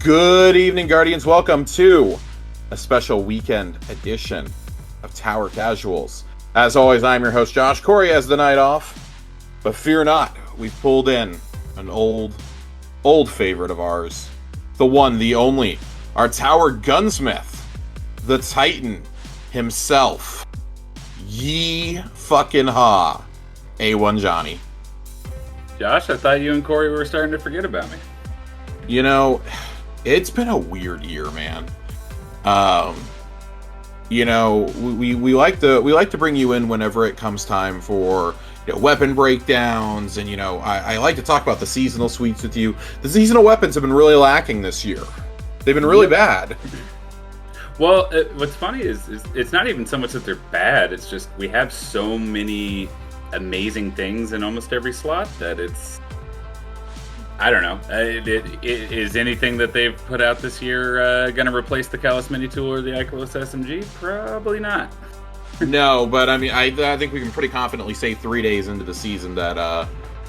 Good evening, Guardians. Welcome to a special weekend edition of Tower Casuals. As always, I'm your host, Josh. Corey has the night off, but fear not, we've pulled in an old favorite of ours. The one, the only, our Tower Gunsmith, the Titan himself. Yee fucking ha. A1Johnnny. Josh, I thought you and Corey were starting to forget about me. You know, it's been a weird year, man. We like to bring you in whenever it comes time for weapon breakdowns, and I like to talk about the seasonal suites with you. The seasonal weapons have been really lacking this year. They've been really bad. Well, what's funny is it's not even so much that they're bad. It's just we have so many amazing things in almost every slot that it's. I don't know. Is anything that they've put out this year going to replace the Callus Mini Tool or the Icarus SMG? Probably not. No, but I mean, I think we can pretty confidently say 3 days into the season that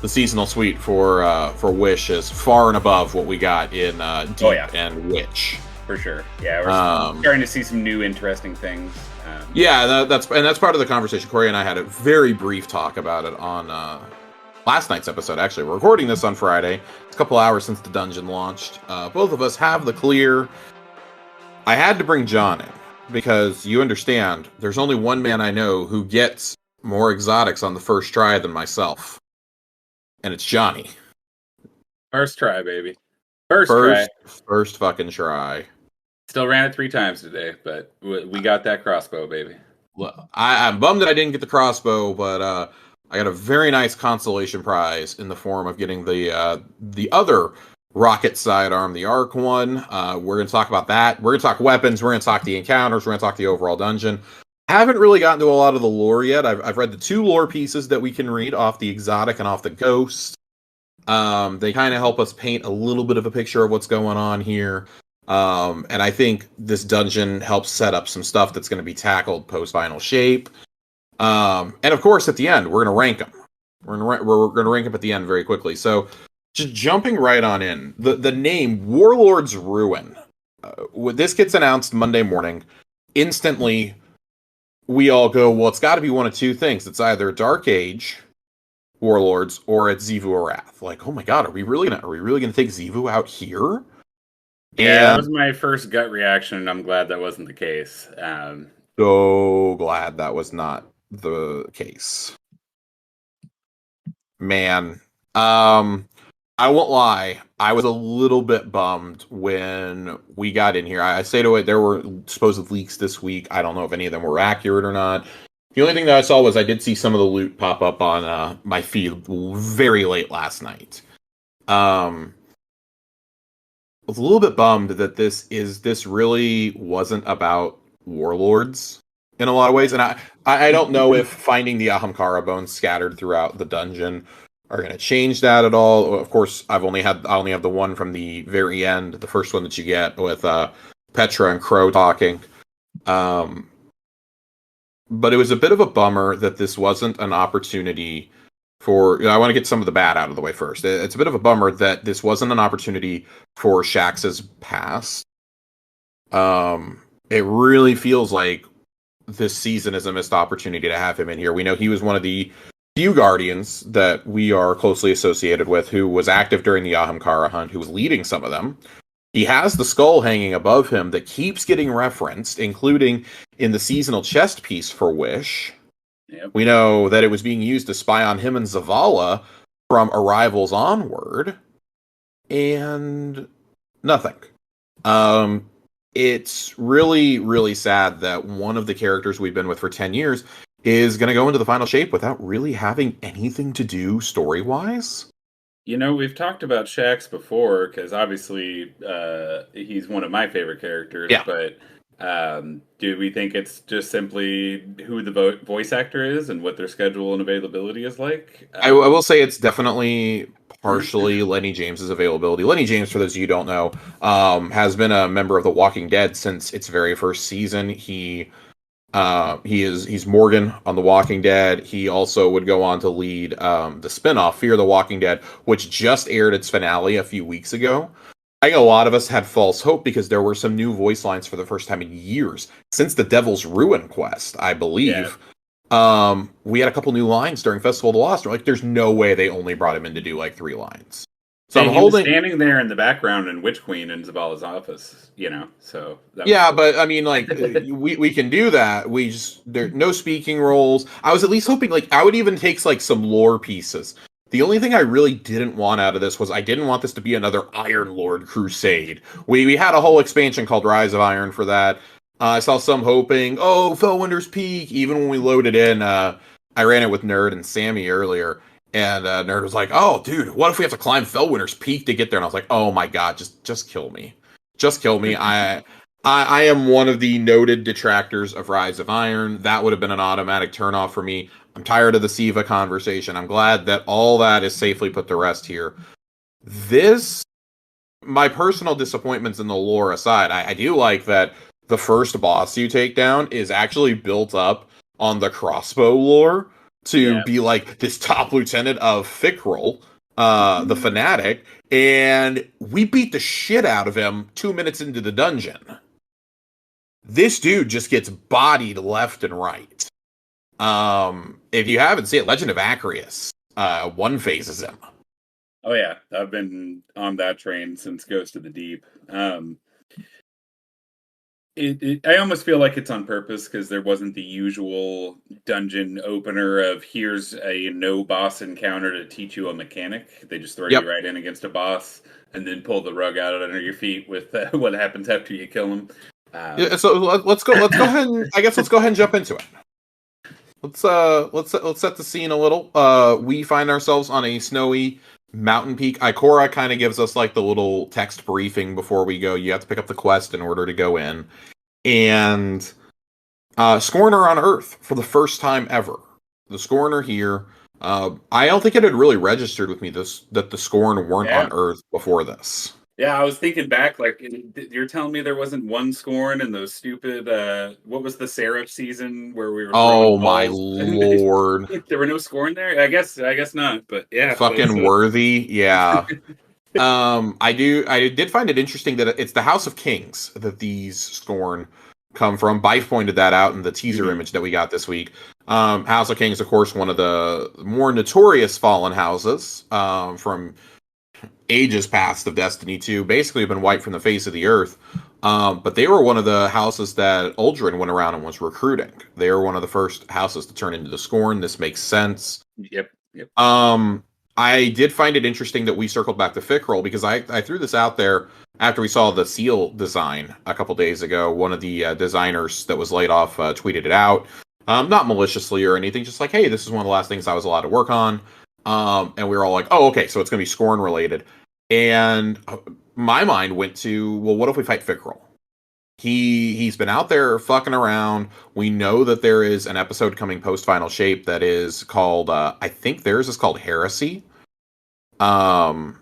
the seasonal suite for Wish is far and above what we got in Deep and Witch. For sure. Yeah, we're starting to see some new interesting things. That's part of the conversation. Corey and I had a very brief talk about it on last night's episode. Actually, we're recording this on Friday. It's a couple hours since the dungeon launched. Both of us have the clear. I had to bring John in because you understand there's only one man I know who gets more exotics on the first try than myself, and it's Johnny. First try, baby. First fucking try. Still ran it 3 times today, but we got that crossbow, baby. Well, I'm bummed that I didn't get the crossbow, but I got a very nice consolation prize in the form of getting the other rocket sidearm, the Arc one. We're going to talk about that. We're going to talk weapons. We're going to talk the encounters. We're going to talk the overall dungeon. I haven't really gotten to a lot of the lore yet. I've read the 2 lore pieces that we can read off the exotic and off the ghost. They kind of help us paint a little bit of a picture of what's going on here. And I think this dungeon helps set up some stuff that's going to be tackled post-final shape. And of course, at the end, we're going to rank them. We're going to rank them at the end very quickly. So, just jumping right on in, the name Warlord's Ruin. This gets announced Monday morning. Instantly, we all go, well, it's got to be one of 2 things. It's either Dark Age Warlords or it's Xivu Wrath. Like, oh my god, are we really gonna take Xivu out here? Yeah, that was my first gut reaction, and I'm glad that wasn't the case. So glad that was not the case. Man, I won't lie, I was a little bit bummed when we got in here. I say to it, there were supposed leaks this week. I don't know if any of them were accurate or not. The only thing that I saw was I did see some of the loot pop up on my feed very late last night. I was a little bit bummed that this really wasn't about Warlords in a lot of ways, and I don't know if finding the Ahamkara bones scattered throughout the dungeon are going to change that at all. Of course, I only have the one from the very end, the first one that you get with Petra and Crow talking. But it was a bit of a bummer that this wasn't an opportunity for. I want to get some of the bad out of the way first. It's a bit of a bummer that this wasn't an opportunity for Shax's past. It really feels like this season is a missed opportunity to have him in here. We know he was one of the few Guardians that we are closely associated with who was active during the Ahamkara hunt, who was leading some of them. He has the skull hanging above him that keeps getting referenced, including in the seasonal chest piece for Wish. Yep. We know that it was being used to spy on him and Zavala from Arrivals onward, and nothing. It's really, really sad that one of the characters we've been with for 10 years is going to go into the final shape without really having anything to do story-wise. We've talked about Shax before, because obviously he's one of my favorite characters, but do we think it's just simply who the voice actor is and what their schedule and availability is like? I will say it's definitely partially Lenny James's availability. Lenny James, for those of you who don't know, has been a member of The Walking Dead since its very first season. He's Morgan on The Walking Dead. He also would go on to lead the spinoff Fear the Walking Dead, which just aired its finale a few weeks ago. I think a lot of us had false hope because there were some new voice lines for the first time in years since the Devil's Ruin quest, I Yeah. believe. We had a couple new lines during Festival of the Lost. We're like, there's no way they only brought him in to do like 3 lines. So And I'm he was holding. standing there in the background in Witch Queen in Zabala's office, so that was Yeah, cool. but I mean, like, we can do that. We just there no speaking roles. I was at least hoping, like, I would even take like some lore pieces. The only thing I really didn't want out of this was I didn't want this to be another Iron Lord crusade. We had a whole expansion called Rise of Iron for that. I saw some hoping, oh, Fellwinter's Peak. Even when we loaded in, I ran it with Nerd and Sammy earlier, and Nerd was like, "Oh, dude, what if we have to climb Fellwinter's Peak to get there?" And I was like, "Oh my god, just kill me, just kill me." I am one of the noted detractors of Rise of Iron. That would have been an automatic turnoff for me. I'm tired of the Siva conversation. I'm glad that all that is safely put to rest here. This, my personal disappointments in the lore aside, I do like that the first boss you take down is actually built up on the crossbow lore to Yeah. be like this top lieutenant of Fickrel, the fanatic, and we beat the shit out of him 2 minutes into the dungeon. This dude just gets bodied left and right. If you haven't seen it, Legend of Acreus, one phases him. Oh yeah, I've been on that train since Ghost of the Deep. I almost feel like it's on purpose because there wasn't the usual dungeon opener of here's a no boss encounter to teach you a mechanic. They just throw Yep. you right in against a boss and then pull the rug out under your feet with what happens after you kill him. Yeah, so let's go ahead and I guess let's go ahead and jump into it. Let's set the scene a little. We find ourselves on a snowy mountain peak. Ikora kind of gives us like the little text briefing before we go. You have to pick up the quest in order to go in. And Scorner on Earth for the first time ever. The Scorner here. I don't think it had really registered with me that the Scorn weren't on Earth before this. Yeah, I was thinking back, like, you're telling me there wasn't one Scorn in those stupid, what was the Seraph season where we were Oh throwing my balls? lord. There were no Scorn there? I guess not, but yeah. Fucking worthy, yeah. I did find it interesting that it's the House of Kings that these Scorn come from. Bife pointed that out in the teaser image that we got this week. House of Kings, of course, one of the more notorious fallen houses from ages past of Destiny 2, basically have been wiped from the face of the earth. But they were one of the houses that Uldren went around and was recruiting. They were one of the first houses to turn into the Scorn. This makes sense. Yep. I did find it interesting that we circled back to Fickrel because I threw this out there after we saw the seal design a couple days ago. One of the designers that was laid off tweeted it out. Not maliciously or anything, just like, hey, this is one of the last things I was allowed to work on. And we were all like, oh, okay, so it's going to be Scorn related. And my mind went to, well, what if we fight Fickrel? He's been out there fucking around. We know that there is an episode coming post Final Shape that is called, I think theirs is called Heresy. And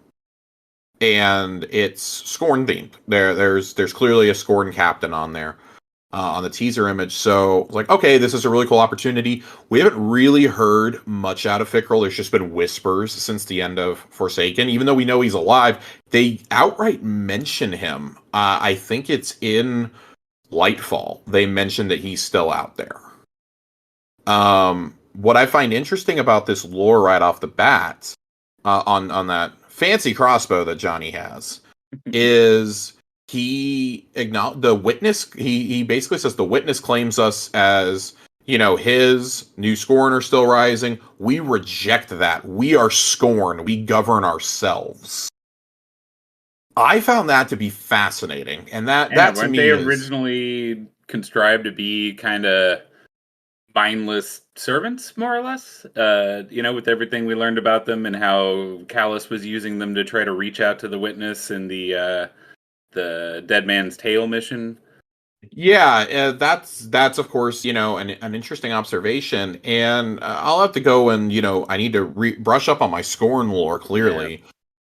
it's Scorn themed. There's clearly a Scorn captain on there. On the teaser image. So, like, okay, this is a really cool opportunity. We haven't really heard much out of Fickrel. There's just been whispers since the end of Forsaken. Even though we know he's alive, they outright mention him. I think it's in Lightfall. They mention that he's still out there. What I find interesting about this lore right off the bat, on that fancy crossbow that Johnny has, is he acknowledged the witness. He basically says the witness claims us as, his new Scorn are still rising. We reject that. We are Scorn. We govern ourselves. I found that to be fascinating, and that to weren't me they is originally contrived to be kind of mindless servants, more or less? With everything we learned about them and how Callus was using them to try to reach out to the witness in the Dead Man's Tale mission. Yeah, that's of course an interesting observation, and I'll have to go and I need to brush up on my Scorn lore clearly.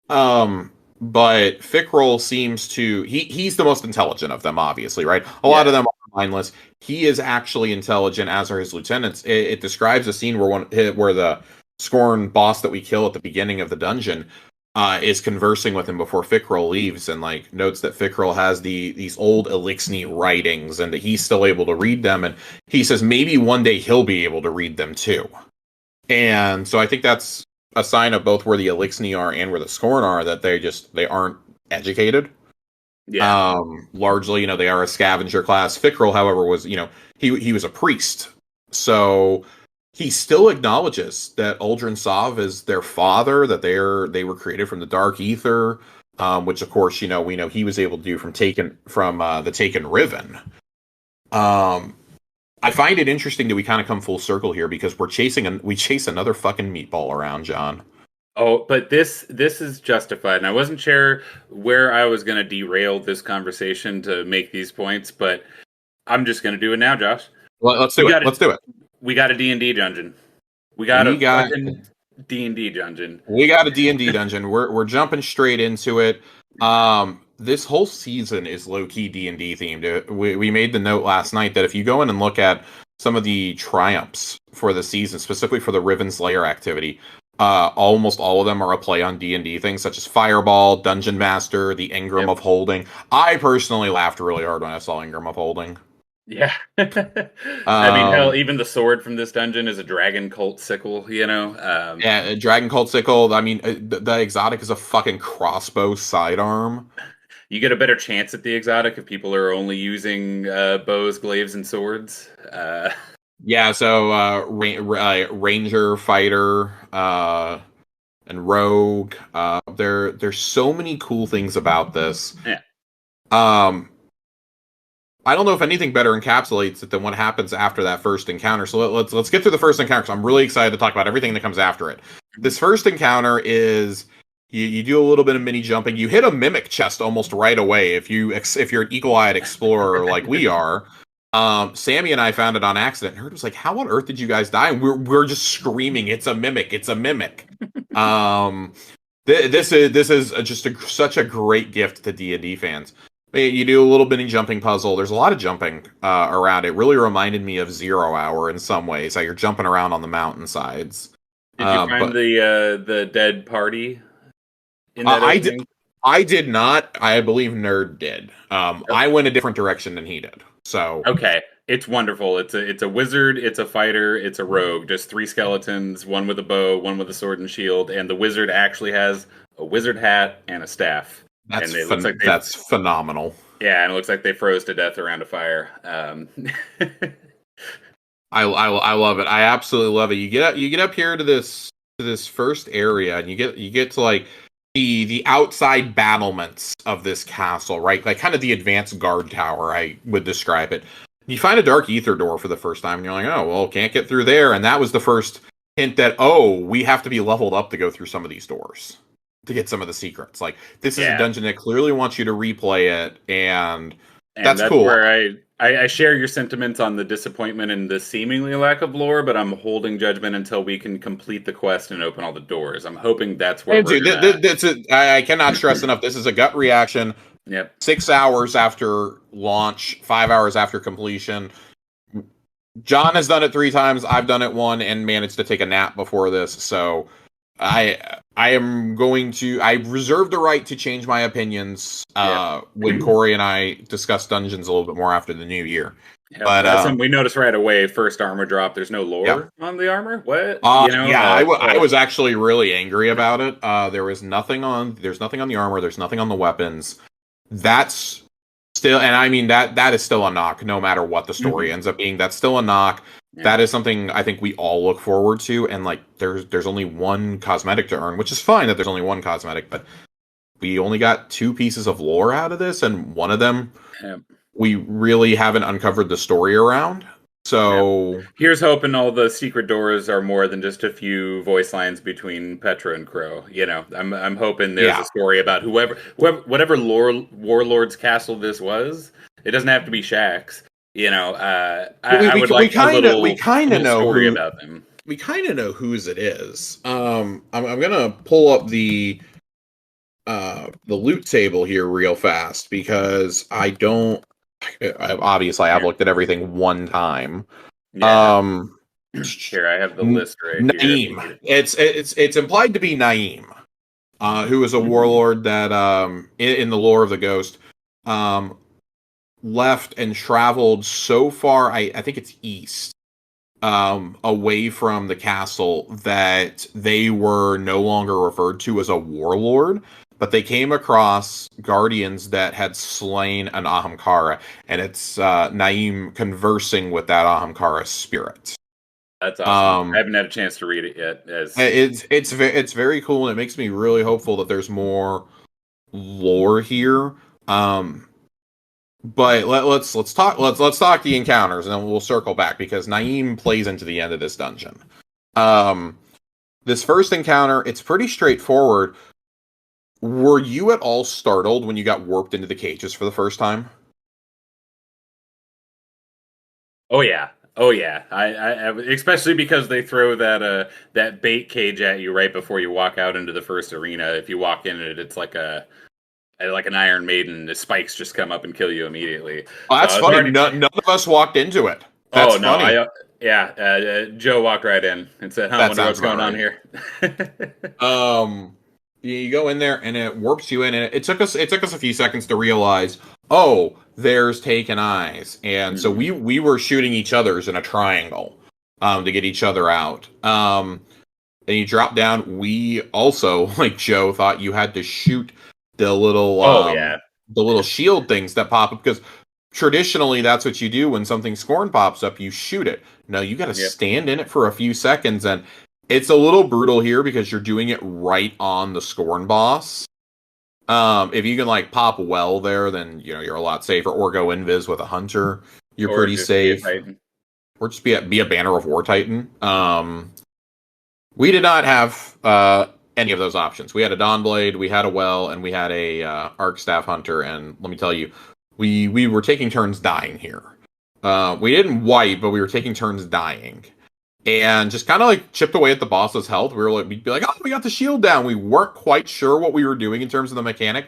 Yeah. But Fickrel seems to he's the most intelligent of them, obviously, right? A lot of them are mindless. He is actually intelligent, as are his lieutenants. It describes a scene where the Scorn boss that we kill at the beginning of the dungeon is conversing with him before Fickrell leaves, and like notes that Fickrell has these old Elixni writings, and that he's still able to read them. And he says maybe one day he'll be able to read them too. And so I think that's a sign of both where the Elixni are and where the Scorn are, that they aren't educated. Yeah. Largely, they are a scavenger class. Fickrell, however, was, he was a priest. So he still acknowledges that Uldren Sov is their father, that they were created from the Dark Ether, which of course, we know he was able to do from the Taken Riven. I find it interesting that we kind of come full circle here, because we chase another fucking meatball around, John. Oh, but this is justified, and I wasn't sure where I was going to derail this conversation to make these points, but I'm just going to do it now, Josh. Well, let's do it. Let's do it. We got a D&D dungeon. We got a fucking D&D dungeon. We got a D&D dungeon. We're jumping straight into it. This whole season is low-key D&D themed. We made the note last night that if you go in and look at some of the triumphs for the season, specifically for the Riven Slayer activity, almost all of them are a play on D&D things, such as Fireball, Dungeon Master, the Ingram of Holding. I personally laughed really hard when I saw Ingram of Holding. Yeah. I mean, hell, even the sword from this dungeon is a dragon cult sickle, Yeah, a dragon cult sickle. I mean, the exotic is a fucking crossbow sidearm. You get a better chance at the exotic if people are only using bows, glaives, and swords. Yeah, so ranger, fighter, and rogue. There's so many cool things about this. Yeah. I don't know if anything better encapsulates it than what happens after that first encounter. So let's get through the first encounter, because I'm really excited to talk about everything that comes after it. This first encounter is you do a little bit of mini jumping. You hit a mimic chest almost right away if you're an eagle-eyed explorer like we are. Sammy and I found it on accident. Herd was like, "How on earth did you guys die?" And we're just screaming, "It's a mimic! It's a mimic!" This is just such a great gift to D&D fans. You do a little mini jumping puzzle. There's a lot of jumping around. It really reminded me of 0 Hour in some ways. How you're jumping around on the mountainsides. Did you find the dead party in that I did not. I believe Nerd did. I went a different direction than he did. So okay, it's wonderful. It's a wizard, it's a fighter, it's a rogue. Just 3 skeletons, one with a bow, one with a sword and shield, and the wizard actually has a wizard hat and a staff. That's phenomenal. Yeah, and it looks like they froze to death around a fire. I love it. I absolutely love it. You get up here to this first area, and you get to like the outside battlements of this castle, right? Like kind of the advanced guard tower, I would describe it. You find a dark ether door for the first time, and you're like, oh well, can't get through there. And that was the first hint that we have to be leveled up to go through some of these doors to get some of the secrets. Like, this is a dungeon that clearly wants you to replay it, and that's cool. Where I share your sentiments on the disappointment and the seemingly lack of lore, but I'm holding judgment until we can complete the quest and open all the doors. I'm hoping that's where I cannot stress enough, this is a gut reaction. Yep. 6 hours after launch, 5 hours after completion. John has done it 3 times, I've done it 1, and managed to take a nap before this, so I reserve the right to change my opinions when Corey and I discuss dungeons a little bit more after the new year. Yeah, but that's something we noticed right away. First armor drop. There's no lore on the armor. What? I was actually really angry about it. There's nothing on the armor. There's nothing on the weapons. That's still, and I mean that is still a knock. No matter what the story ends up being, that's still a knock. Yeah. That is something I think we all look forward to, and like there's only 1 cosmetic to earn, which is fine that there's only 1 cosmetic, but we only got 2 pieces of lore out of this, and one of them we really haven't uncovered the story around. So here's hoping all the secret doors are more than just a few voice lines between Petra and Crow. I'm hoping there's a story about whatever Warlord's castle this was. It doesn't have to be Shaxx. We kind of know story about them. We kind of know whose it is. I'm gonna pull up the loot table here real fast, because I've looked at everything 1 time. Yeah. Here, I have the list right Naeem. here. It's implied to be Naeem. who is a warlord that in the lore of the Ghost um, left and traveled so far. I think it's east, away from the castle, that they were no longer referred to as a warlord, but they came across guardians that had slain an Ahamkara, and it's Naeem conversing with that Ahamkara spirit. That's awesome. I haven't had a chance to read it yet. It's very cool, and it makes me really hopeful that there's more lore here. But let's talk the encounters, and then we'll circle back because Naeem plays into the end of this dungeon. This first encounter, it's pretty straightforward. Were you at all startled when you got warped into the cages for the first time? Oh yeah. I especially because they throw that bait cage at you right before you walk out into the first arena. If you walk in it, it's like an Iron Maiden. The spikes just come up and kill you immediately. Oh, that's funny. None of us walked into it. That's funny. Joe walked right in and said, "I wonder what's going on here." You go in there and it warps you in, and it took us a few seconds to realize, oh, there's taken eyes, and so we were shooting each other's in a triangle to get each other out. And you drop down. We also, like Joe, thought you had to shoot the little the little shield things that pop up, because traditionally that's what you do when something Scorn pops up. You shoot it. No, you got to stand in it for a few seconds, and it's a little brutal here because you're doing it right on the Scorn boss. If you can like pop well there, then you're a lot safer. Or go invis with a hunter, you're pretty safe. Or just be a Banner of War Titan. We did not have any of those options. We had a Dawnblade, we had a Well, and we had a Arc Staff Hunter. And let me tell you, we were taking turns dying here. We didn't wipe, but we were taking turns dying. And just kind of like chipped away at the boss's health. We'd be like, oh, we got the shield down. We weren't quite sure what we were doing in terms of the mechanic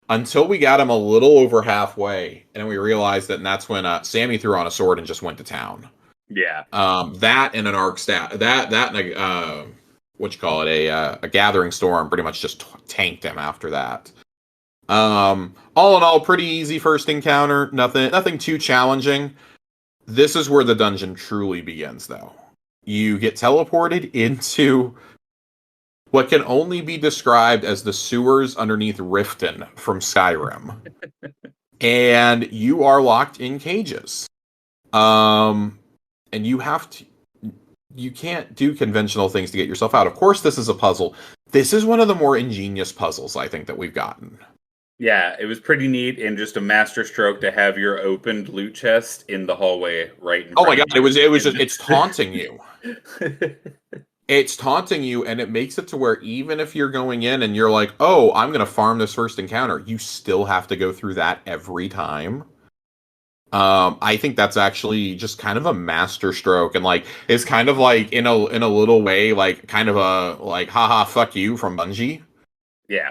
until we got him a little over halfway. And then we realized that, and that's when Sammy threw on a sword and just went to town. Yeah. That and an arc staff, that and a gathering storm pretty much just tanked him after that. All in all, pretty easy first encounter. Nothing too challenging. This is where the dungeon truly begins, though. You get teleported into what can only be described as the sewers underneath Riften from Skyrim. And you are locked in cages. And you can't do conventional things to get yourself out. Of course, this is a puzzle. This is one of the more ingenious puzzles, I think, that we've gotten. Yeah, it was pretty neat, and just a master stroke to have your opened loot chest in the hallway right in front. Oh my god, it's taunting you. It's taunting you, and it makes it to where even if you're going in and you're like, oh, I'm going to farm this first encounter, you still have to go through that every time. I think that's actually just kind of a master stroke, and like it's kind of like in a little way, like kind of a like haha fuck you from Bungie. Yeah.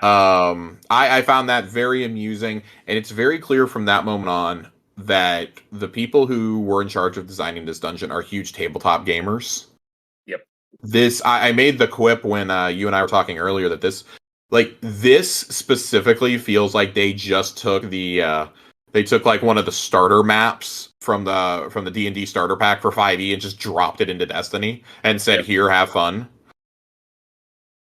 I found that very amusing, and it's very clear from that moment on that the people who were in charge of designing this dungeon are huge tabletop gamers. Yep. I made the quip when you and I were talking earlier that this specifically feels like they just took they took like one of the starter maps from the D&D starter pack for 5e and just dropped it into Destiny and said, "Here, have fun."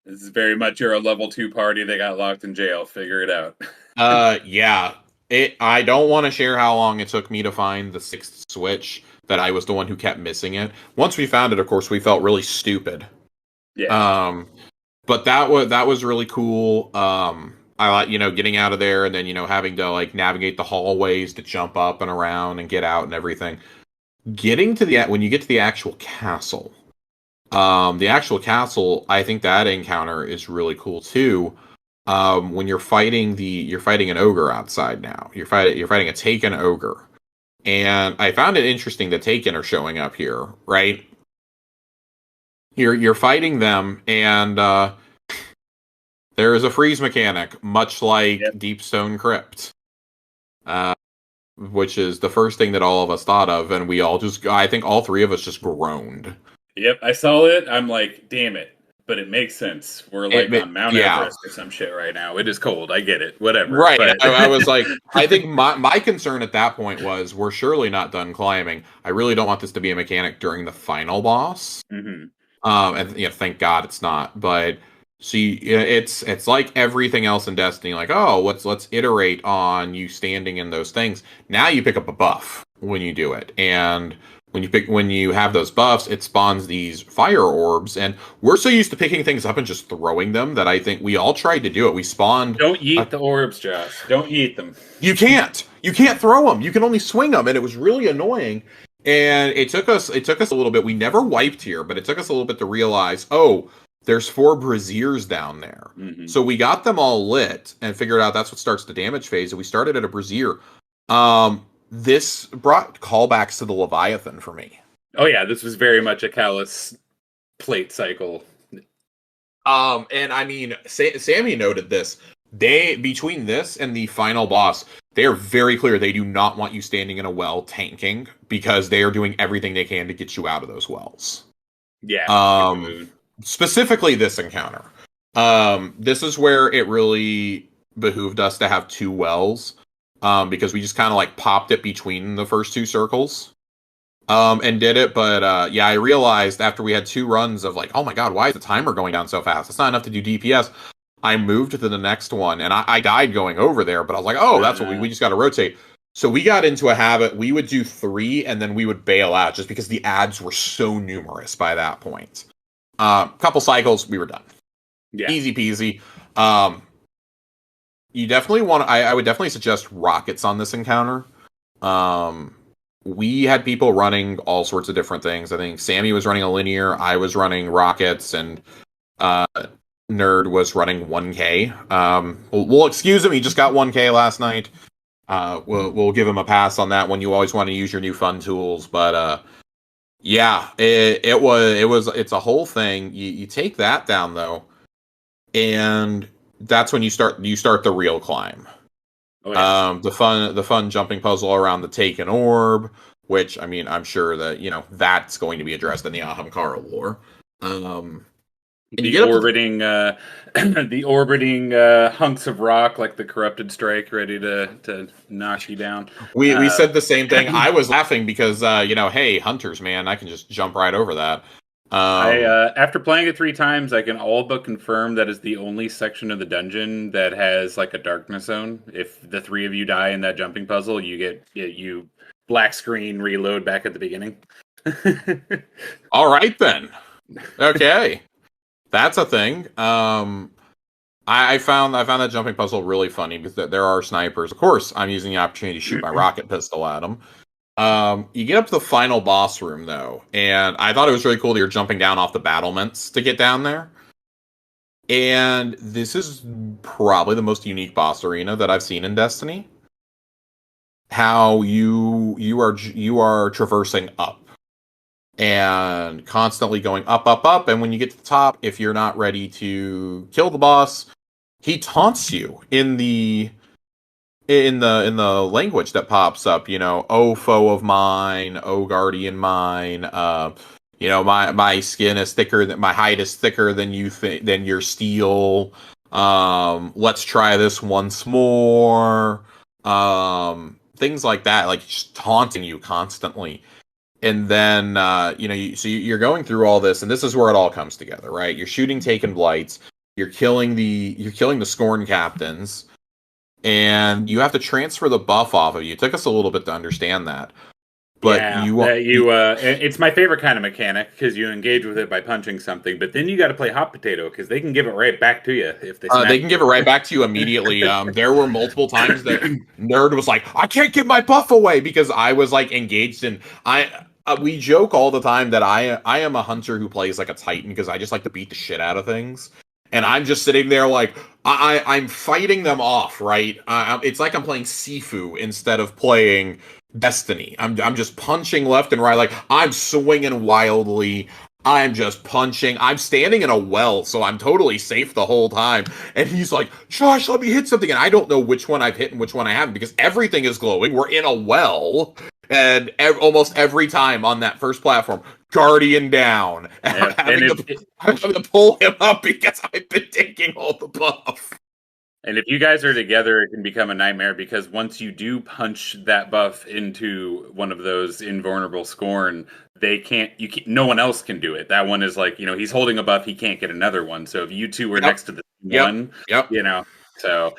This is very much you're a level 2 party that got locked in jail. Figure it out. Yeah. I don't want to share how long it took me to find the 6th switch, that I was the one who kept missing it. Once we found it, of course, we felt really stupid. Yeah. But that was really cool. I like, getting out of there and then, having to like navigate the hallways to jump up and around and get out and everything. When you get to the actual castle, I think that encounter is really cool too. When you're fighting an ogre outside now. You're fighting a Taken ogre. And I found it interesting that Taken are showing up here, right? You're fighting them, and there is a freeze mechanic, much like Deep Stone Crypt, which is the first thing that all of us thought of, and I think all three of us just groaned. Yep, I saw it. I'm like, damn it. but it makes sense. We're like on Mount Everest or some shit right now. It is cold. I get it. Whatever. Right. But... I was like, I think my concern at that point was we're surely not done climbing. I really don't want this to be a mechanic during the final boss. Mm-hmm. And thank God it's not. But see, it's like everything else in Destiny. Like, oh, let's iterate on you standing in those things. Now you pick up a buff when you do it, and when you have those buffs, it spawns these fire orbs, and we're so used to picking things up and just throwing them that I think we all tried to do it. We spawned. Don't yeet the orbs, Josh. Don't yeet them. You can't throw them. You can only swing them, and it was really annoying. And it took us a little bit. We never wiped here, but it took us a little bit to realize, oh, there's 4 braziers down there. Mm-hmm. So we got them all lit and figured out that's what starts the damage phase. And we started at a brazier. This brought callbacks to the Leviathan for me. Oh yeah, this was very much a Callus plate cycle. And I mean, Sammy noted this. Between this and the final boss, they are very clear they do not want you standing in a well tanking because they are doing everything they can to get you out of those wells. Yeah. Specifically this encounter. This is where it really behooved us to have 2 wells. Because we just kind of like popped it between the first 2 circles. And did it, but I realized after we had 2 runs of like, oh my god, why is the timer going down so fast? It's not enough to do DPS. I moved to the next one, and I died going over there, but I was like, oh, that's what we just got to rotate. So we got into a habit. We would do 3, and then we would bail out just because the ads were so numerous by that point. Couple cycles, we were done. Yeah. Easy peasy. You definitely want. I would definitely suggest rockets on this encounter. We had people running all sorts of different things. I think Sammy was running a linear. I was running rockets, and Nerd was running 1K. We'll excuse him. He just got 1K last night. We'll give him a pass on that one. You always want to use your new fun tools, but it's a whole thing. You take that down though, and that's when you start the real climb. Oh, yeah. The fun jumping puzzle around the Taken Orb, which I mean I'm sure that that's going to be addressed in the Ahamkara lore. The orbiting hunks of rock like the Corrupted Strike ready to knock you down. We said the same thing. I was laughing because hey, hunters, man, I can just jump right over that. After playing it 3 times, I can all but confirm that is the only section of the dungeon that has like a darkness zone. If the 3 of you die in that jumping puzzle, you black screen reload back at the beginning. All right then. Okay. That's a thing. I found that jumping puzzle really funny because there are snipers. Of course, I'm using the opportunity to shoot my rocket pistol at them. You get up to the final boss room though, and I thought it was really cool that you're jumping down off the battlements to get down there. And this is probably the most unique boss arena that I've seen in Destiny. How you are traversing up. And constantly going up, up, up, and when you get to the top, if you're not ready to kill the boss, he taunts you in the language that pops up. Oh foe of mine, oh guardian mine. My skin is thicker than my hide is thicker than than your steel. Let's try this once more. Things like that, like just taunting you constantly. And then, so you're going through all this, and this is where it all comes together, right? You're shooting Taken Blights, you're killing the Scorn Captains, and you have to transfer the buff off of you. It took us a little bit to understand that. But it's my favorite kind of mechanic because you engage with it by punching something, but then you got to play hot potato because they can give it right back to you if they. They can give it right back to you immediately. There were multiple times that Nerd was like, "I can't give my buff away" because I was like engaged in. We joke all the time that I am a hunter who plays like a Titan because I just like to beat the shit out of things, and I'm just sitting there like I'm fighting them off, right? It's like I'm playing Sifu instead of playing Destiny. I'm just punching left and right, like I'm swinging wildly. I'm just punching. I'm standing in a well, so I'm totally safe the whole time. And he's like, "Josh, let me hit something." And I don't know which one I've hit and which one I haven't because everything is glowing. We're in a well. And almost every time on that first platform, Guardian down. Yeah. I'm having to pull him up because I've been taking all the buff. And if you guys are together, it can become a nightmare because once you do punch that buff into one of those invulnerable scorn, no one else can do it. That one is like, he's holding a buff, he can't get another one. So if you two were next to the one, so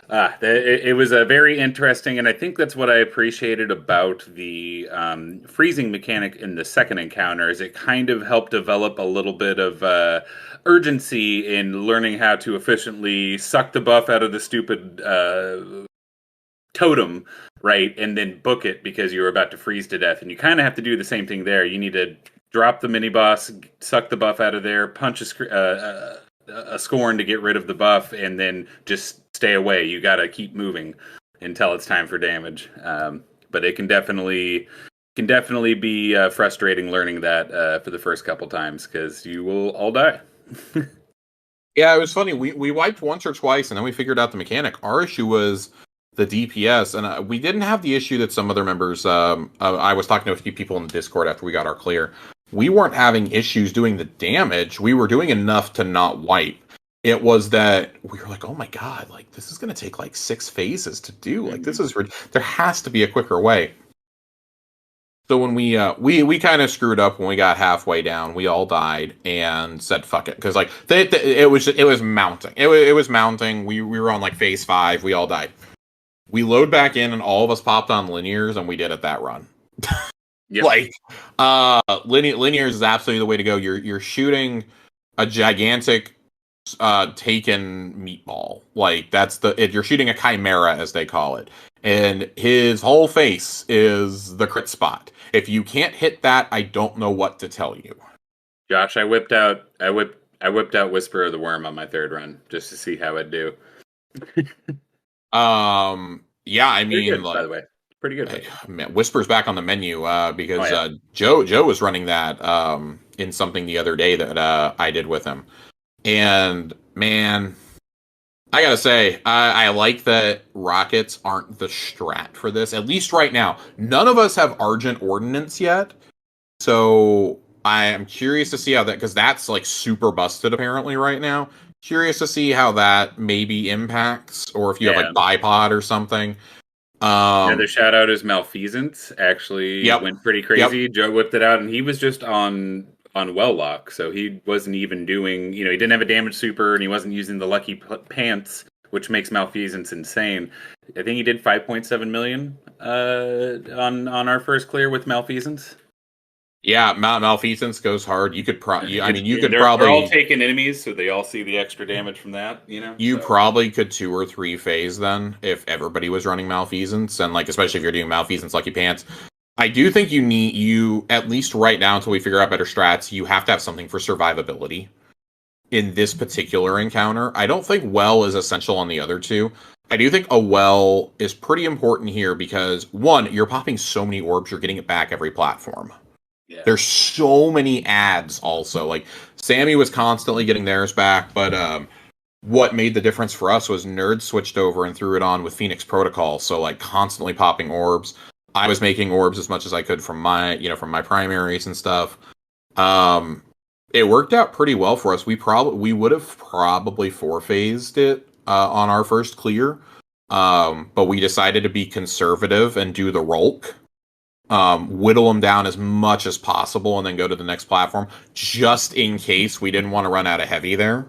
it was a very interesting, and I think that's what I appreciated about the freezing mechanic in the second encounter, is it kind of helped develop a little bit of urgency in learning how to efficiently suck the buff out of the stupid totem, right, and then book it because you were about to freeze to death. And you kind of have to do the same thing there. You need to drop the mini boss, suck the buff out of there, punch a scorn to get rid of the buff, and then just stay away. You got to keep moving until it's time for damage. But it can definitely be frustrating learning that for the first couple times because you will all die. Yeah, it was funny. We wiped once or twice, and then we figured out the mechanic. Our issue was the DPS, and we didn't have the issue that some other members. I was talking to a few people in the Discord after we got our clear. We weren't having issues doing the damage. We were doing enough to not wipe. It was that we were like, oh my god, like this is going to take like 6 phases to do. Like this is there has to be a quicker way. So when we kind of screwed up when we got halfway down, we all died and said fuck it because like it was mounting. It was mounting. We were on like phase 5. We all died. We load back in and all of us popped on linears and we did it that run. Yep. Like linears is absolutely the way to go. You're shooting a gigantic taken meatball. Like you're shooting a chimera as they call it. And his whole face is the crit spot. If you can't hit that, I don't know what to tell you. Josh, I whipped out Whisper of the Worm on my third run just to see how it'd do. Yeah, I mean, good, by the way, pretty good. Man, Whisper's back on the menu because Joe was running that in something the other day that I did with him, and man, I gotta say, I like that rockets aren't the strat for this, at least right now. None of us have Argent Ordnance yet, so I am curious to see how that, because that's like super busted apparently right now. Curious to see how that maybe impacts, or if you have like bipod or something. Another shout out is Malfeasance. Actually, went pretty crazy. Yep. Joe whipped it out, and he was just on well lock, so he wasn't even doing. He didn't have a damage super, and he wasn't using the lucky pants, which makes Malfeasance insane. I think he did 5.7 million on our first clear with Malfeasance. Yeah, Malfeasance goes hard. You could probably. I mean, they're all taking enemies, so they all see the extra damage from that. You probably could 2 or 3 phase then if everybody was running Malfeasance, and like especially if you're doing Malfeasance Lucky Pants. I do think you at least right now until we figure out better strats, you have to have something for survivability in this particular encounter. I don't think well is essential on the other two. I do think a well is pretty important here because one, you're popping so many orbs, you're getting it back every platform. Yeah. There's so many ads also. Like Sammy was constantly getting theirs back, but what made the difference for us was Nerd switched over and threw it on with Phoenix Protocol, so like constantly popping orbs. I was making orbs as much as I could from my primaries and stuff. It worked out pretty well for us. We would have probably 4-phased it on our first clear, but we decided to be conservative and do the Rolk. Whittle them down as much as possible and then go to the next platform just in case we didn't want to run out of heavy there.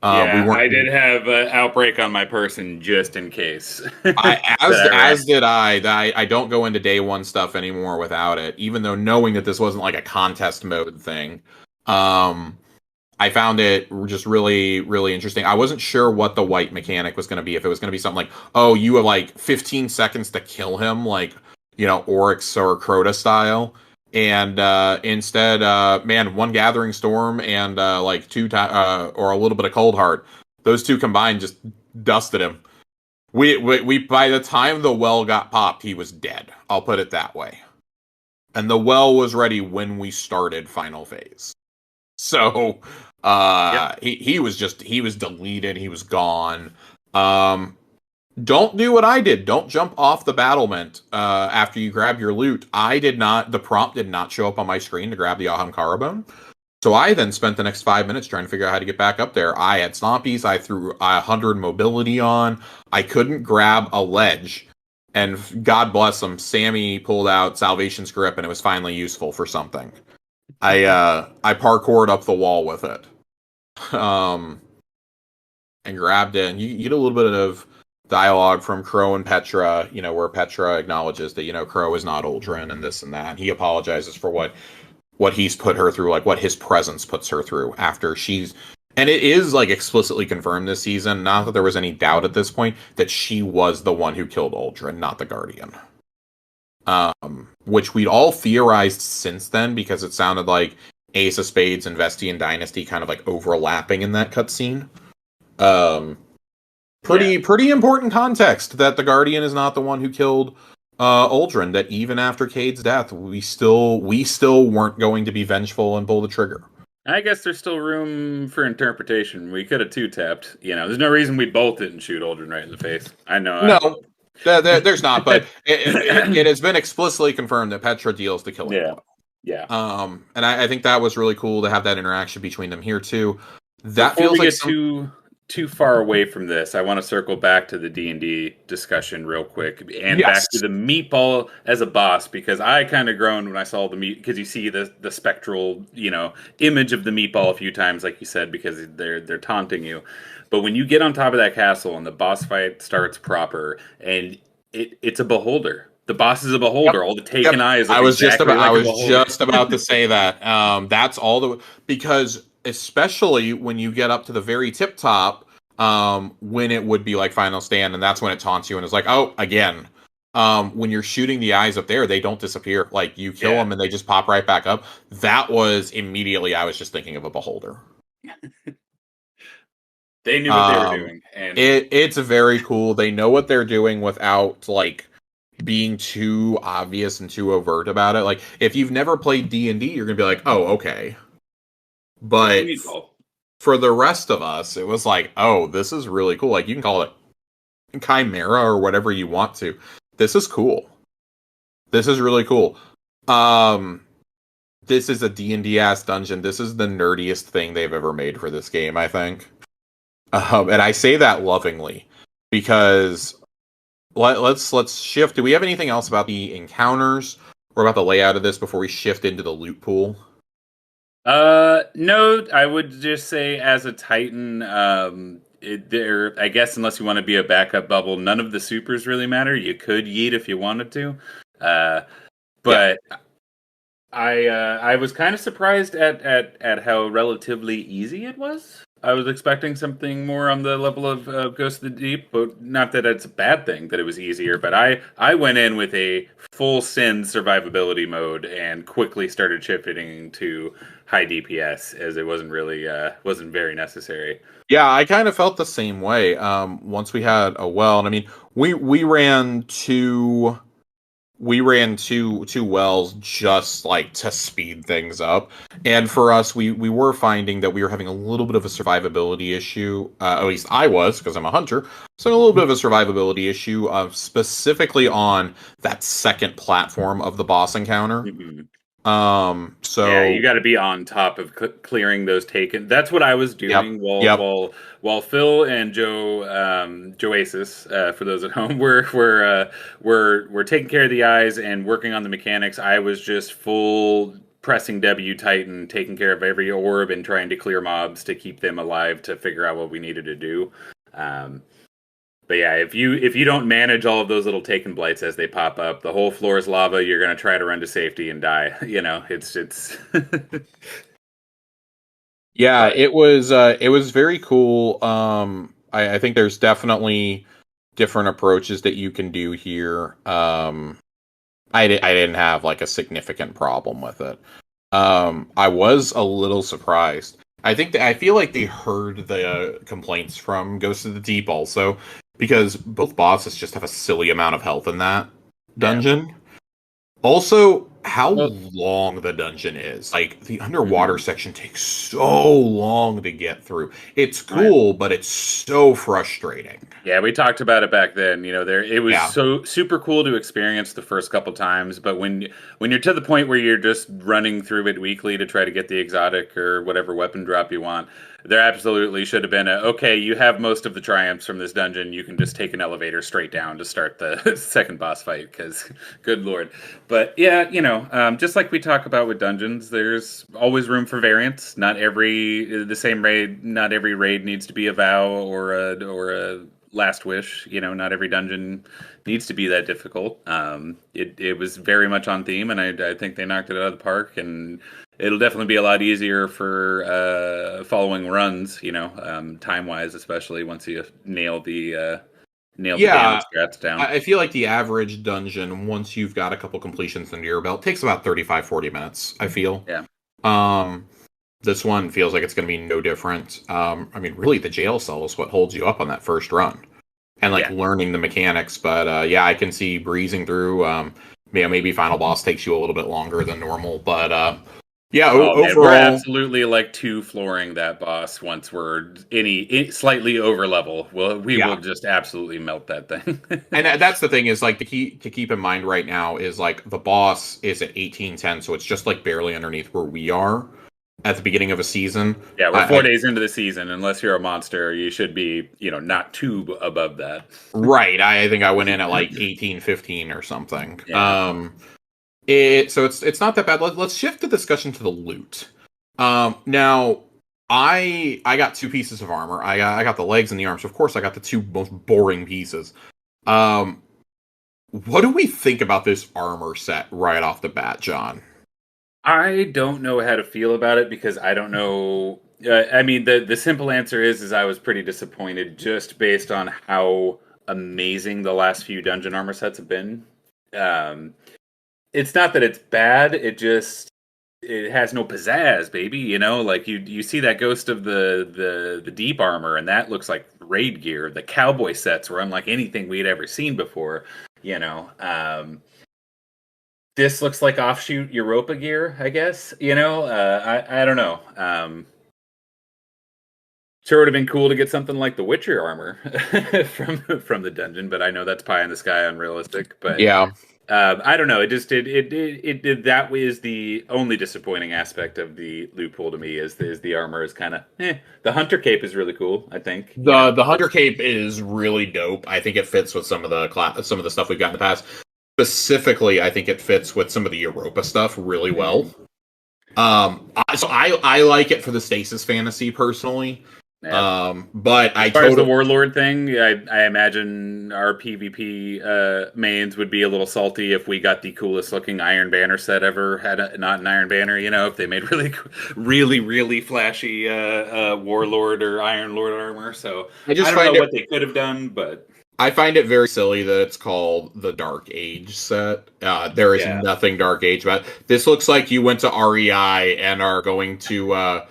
I did have an outbreak on my person just in case. As did I. I don't go into day one stuff anymore without it, even though knowing that this wasn't like a contest mode thing. I found it just really, really interesting. I wasn't sure what the white mechanic was going to be. If it was going to be something like, oh, you have like 15 seconds to kill him, like Oryx or Crota style, and instead, man, 1 Gathering Storm and like 2 or a little bit of Cold Heart. Those 2 combined just dusted him. We by the time the well got popped, he was dead. I'll put it that way. And the well was ready when we started final phase. So he was deleted. He was gone. Don't do what I did. Don't jump off the battlement after you grab your loot. I did not. The prompt did not show up on my screen to grab the Ahamkara bone. So I then spent the next 5 minutes trying to figure out how to get back up there. I had stompies. I threw 100 mobility on. I couldn't grab a ledge. And God bless them, Sammy pulled out Salvation's Grip, and it was finally useful for something. I parkoured up the wall with it, and grabbed it. And you get a little bit of dialogue from Crow and Petra, where Petra acknowledges that Crow is not Uldren and this and that. And he apologizes for what he's put her through, like what his presence puts her through after she's. And it is like explicitly confirmed this season, not that there was any doubt at this point, that she was the one who killed Uldren, not the Guardian. Which we'd all theorized since then, because it sounded like Ace of Spades and Vestian Dynasty kind of like overlapping in that cutscene. Pretty important context that the Guardian is not the one who killed Uldren, that even after Cade's death, we still weren't going to be vengeful and pull the trigger. I guess there's still room for interpretation. We could have two-tapped. There's no reason we both didn't shoot Uldren right in the face. I know. No, there's not, but it has been explicitly confirmed that Petra deals the killing blow. Yeah. And I think that was really cool to have that interaction between them here too. That Before feels we like get too far away from this, I want to circle back to the D&D discussion real quick, and back to the meatball as a boss, because I kind of groaned when I saw the meat, because you see the spectral image of the meatball a few times, like you said, because they're taunting you. But when you get on top of that castle and the boss fight starts proper, and it's a beholder. The boss is a beholder. Yep. All the taken eyes. I was just about to say that. That's all because especially when you get up to the very tip top, when it would be like Final Stand, and that's when it taunts you and it's like, oh, again. When you're shooting the eyes up there, they don't disappear. Like, you kill them and they just pop right back up. That was immediately, I was just thinking of a beholder. They knew what they were doing. And it's very cool. They know what they're doing without, like, being too obvious and too overt about it. Like, if you've never played D&D, you're going to be like, oh, okay. But for the rest of us, it was like, oh, this is really cool. Like, you can call it Chimera or whatever you want to. This is cool. This is really cool. This is a D&D ass dungeon. This is the nerdiest thing they've ever made for this game, I think. And I say that lovingly, because let's shift. Do we have anything else about the encounters or about the layout of this before we shift into the loot pool? No, I would just say as a Titan, I guess unless you want to be a backup bubble, none of the supers really matter. You could yeet if you wanted to, but I was kind of surprised at how relatively easy it was. I was expecting something more on the level of Ghost of the Deep, but not that it's a bad thing that it was easier. But I went in with a full sin survivability mode and quickly started shifting to high DPS, as it wasn't very necessary. Yeah, I kind of felt the same way. Once we had a well, and I mean, we ran two wells just like to speed things up. And for us, we were finding that we were having a little bit of a survivability issue. At least I was, because I'm a hunter. So a little bit of a survivability issue, specifically on that second platform of the boss encounter. Mm-hmm. So yeah, you got to be on top of clearing those taken. That's what I was doing while Phil and Joasis, for those at home, were taking care of the eyes and working on the mechanics. I was just full pressing W Titan, taking care of every orb and trying to clear mobs to keep them alive to figure out what we needed to do. But yeah, if you don't manage all of those little taken blights as they pop up, the whole floor is lava. You're gonna try to run to safety and die. It's. Yeah, it was very cool. I think there's definitely different approaches that you can do here. I didn't have like a significant problem with it. I was a little surprised. I feel like they heard the complaints from Ghost of the Deep also, because both bosses just have a silly amount of health in that dungeon. Yeah. Also, how Well, long the dungeon is. Like, the underwater section takes so long to get through. It's cool, but it's so frustrating. yeah, we talked about it back then. It was Yeah. so super cool to experience the first couple times, but when you're to the point where you're just running through it weekly to try to get the exotic or whatever weapon drop you want, there absolutely should have been okay, you have most of the triumphs from this dungeon. You can just take an elevator straight down to start the second boss fight, because good lord. But yeah, just like we talk about with dungeons, there's always room for variance. Not every raid needs to be a vow or a last wish. Not every dungeon needs to be that difficult. It was very much on theme, and I think they knocked it out of the park. And it'll definitely be a lot easier for following runs. Time wise, especially once you nail the damage strats down. I feel like the average dungeon, once you've got a couple completions under your belt, takes about 35-40 minutes, I feel. Yeah. This one feels like it's going to be no different. Really, the jail cell is what holds you up on that first run. And, learning the mechanics. But, I can see breezing through. Maybe final boss takes you a little bit longer than normal. But, overall... Man, we're absolutely, two-flooring that boss once we're slightly over level. We will just absolutely melt that thing. And that's the thing is, to keep in mind right now is, the boss is at 1810, so it's just, barely underneath where we are at the beginning of a season. Yeah, we're 4 days into the season. Unless you're a monster, you should be, not too above that. Right. I think I went in at 1815 or something. Yeah. So it's not that bad. Let's shift the discussion to the loot. Now I got 2 pieces of armor. I got the legs and the arms. Of course, I got the 2 most boring pieces. What do we think about this armor set right off the bat, John? I don't know how to feel about it because I don't know. The simple answer is I was pretty disappointed just based on how amazing the last few dungeon armor sets have been. It's not that it's bad; it has no pizzazz, baby. You see that Ghost of the Deep armor, and that looks like raid gear. The cowboy sets were unlike anything we'd ever seen before. This looks like offshoot Europa gear, I guess. I don't know. Sure would have been cool to get something like the Witcher armor from the dungeon, but I know that's pie in the sky, unrealistic. But yeah, I don't know. It just did. It that is the only disappointing aspect of the loot pool to me is the armor is kind of. The hunter cape is really cool. I think the hunter cape is really dope. I think it fits with some of the stuff we've got in the past. Specifically, I think it fits with some of the Europa stuff really well. So I like it for the stasis fantasy personally. Yeah. But as far as the Warlord thing, I imagine our PvP mains would be a little salty if we got the coolest looking Iron Banner set ever. Not an Iron Banner, if they made really flashy Warlord or Iron Lord armor. So I don't know what they could have done, but. I find it very silly that it's called the Dark Age set. There is nothing Dark Age about it. This looks like you went to REI and are going to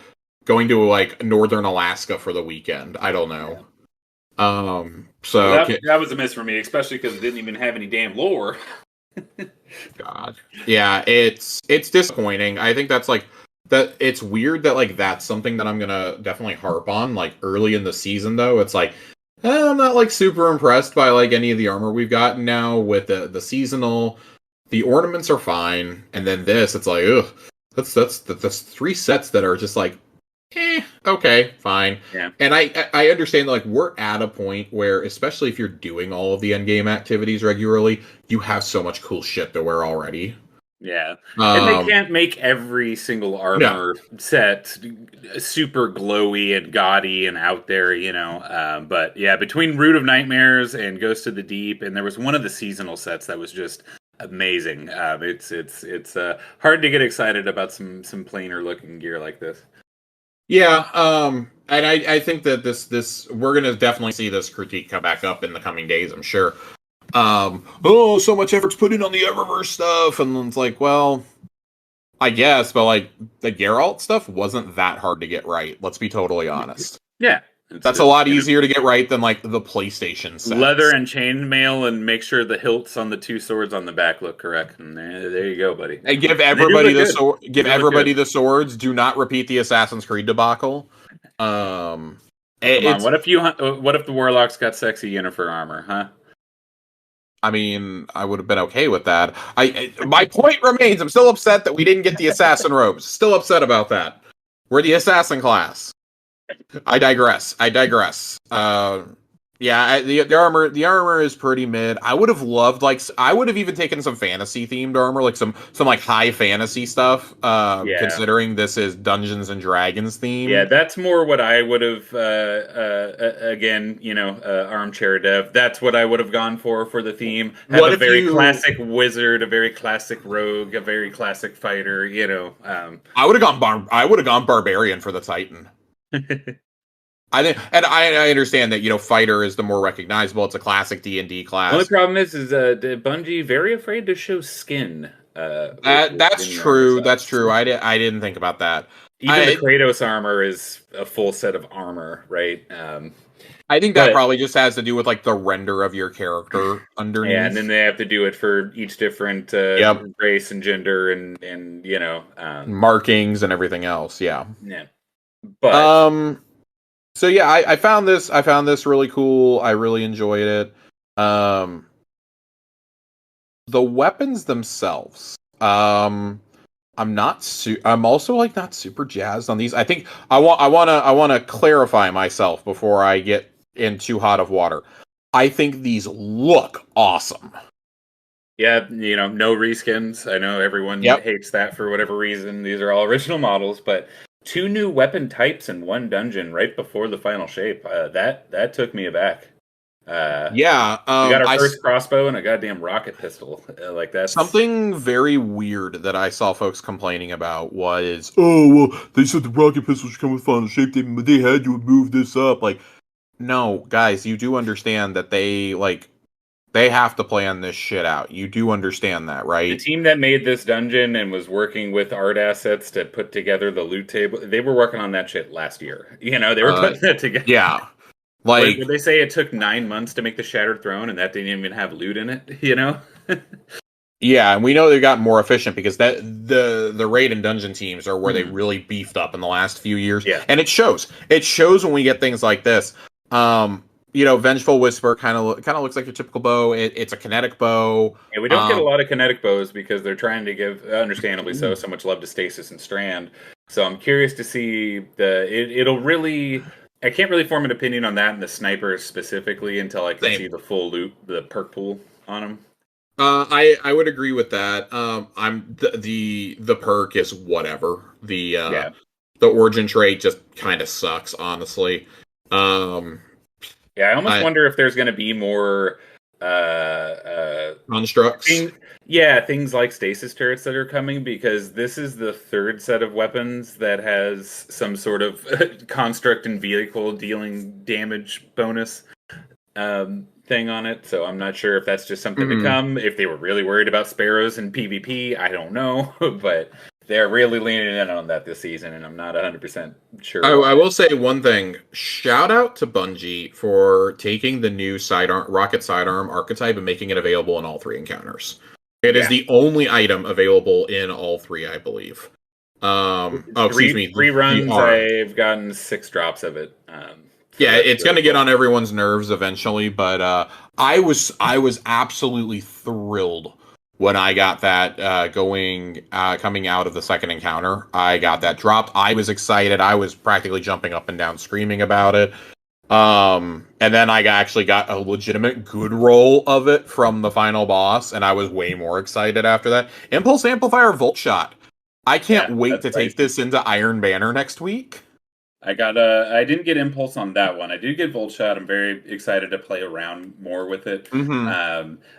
Northern Alaska for the weekend. I don't know. That was a miss for me, especially because it didn't even have any damn lore. God, yeah, it's disappointing. I think that's that. It's weird that that's something that I'm gonna definitely harp on early in the season though. It's I'm not super impressed by any of the armor we've gotten now with the seasonal. The ornaments are fine, and then this, it's ugh. That's 3 sets that are just okay, fine. Yeah. And I understand we're at a point where, especially if you're doing all of the end game activities regularly, you have so much cool shit to wear already. Yeah, and they can't make every single armor set super glowy and gaudy and out there, But yeah, between Root of Nightmares and Ghost of the Deep, and there was one of the seasonal sets that was just amazing. It's hard to get excited about some plainer looking gear like this. Yeah, and I think that this we're gonna definitely see this critique come back up in the coming days, I'm sure. So much effort's put in on the Eververse stuff, and it's well, I guess, but the Geralt stuff wasn't that hard to get right. Let's be totally honest. Yeah, It's That's a just, lot easier to get right than like the PlayStation sets. leather and chainmail, and make sure the hilts on the two swords on the back look correct. And there you go, buddy. And give And they do everybody look the good. sword. Give They look everybody good. the swords. Do not repeat the Assassin's Creed debacle. Come on, It's. what if the warlocks got sexy Yennefer armor, huh? I mean, I would have been okay with that. My point remains. I'm still upset that we didn't get the assassin robes. Still upset about that. We're the assassin class. I digress. Yeah, the armor is pretty mid. I would have loved I would have even taken some fantasy themed armor, like some like high fantasy stuff. Yeah. Considering this is Dungeons and Dragons Yeah, themed. that's more what I would have. Again, armchair dev. That's what I would have gone for the theme. Have What a if very you? classic wizard, a very classic rogue, a very classic fighter. I would have gone barbarian for the Titan. I think, and I understand that fighter is the more recognizable. It's a classic D&D class. Only problem is Bungie very afraid to show skin. That's true. That's true. I didn't think about that. Even the Kratos armor is a full set of armor, right? I think that probably just has to do with like the render of your character underneath. Yeah, and then they have to do it for each different race and gender and markings and everything else. Yeah. Yeah. But so yeah, I found this really cool. I really enjoyed it. The weapons themselves. I'm also like not super jazzed on these. I think I want to clarify myself before I get in too hot of water. I think these look awesome. Yeah, no reskins. I know everyone hates that for whatever reason. These are all original models, but 2 new weapon types in one dungeon right before the final shape. That took me aback. We got our first crossbow and a goddamn rocket pistol. Like that. Something very weird that I saw folks complaining about was, oh well, they said the rocket pistol should come with final shape. They had to move this up. Like, no, guys, you do understand that they have to plan this shit out. You do understand that, right? The team that made this dungeon and was working with art assets to put together the loot table, they were working on that shit last year. They were putting that together. Yeah. Did they say it took 9 months to make the Shattered Throne and that didn't even have loot in it, Yeah, and we know they got more efficient because the raid and dungeon teams are where they really beefed up in the last few years. Yeah. And it shows. It shows when we get things like this. Vengeful Whisper kind of looks like your typical bow. It's a kinetic bow. Yeah, we don't get a lot of kinetic bows because they're trying to give, understandably so much love to Stasis and Strand. So I'm curious to see it'll really. I can't really form an opinion on that and the snipers specifically until I can see the full loot, the perk pool on them. I would agree with that. The perk is whatever. The origin trait just kind of sucks, honestly. Yeah, I almost wonder if there's going to be more constructs. Things like stasis turrets that are coming, because this is the third set of weapons that has some sort of construct and vehicle dealing damage bonus thing on it. So I'm not sure if that's just something to come. If they were really worried about sparrows and PvP, I don't know, but they're really leaning in on that this season, and I'm not 100% sure. I will say one thing. Shout out to Bungie for taking the new rocket sidearm archetype and making it available in all 3 encounters. It is the only item available in all 3, I believe. Excuse me. 3 runs, I've gotten 6 drops of it. It's going to get on everyone's nerves eventually, but I was absolutely thrilled when I got that coming out of the second encounter. I got that dropped. I was excited. I was practically jumping up and down screaming about it. And then I actually got a legitimate good roll of it from the final boss, and I was way more excited after that. Impulse Amplifier Volt Shot. I can't wait to take this into Iron Banner next week. I didn't get Impulse on that one. I did get Volt Shot. I'm very excited to play around more with it.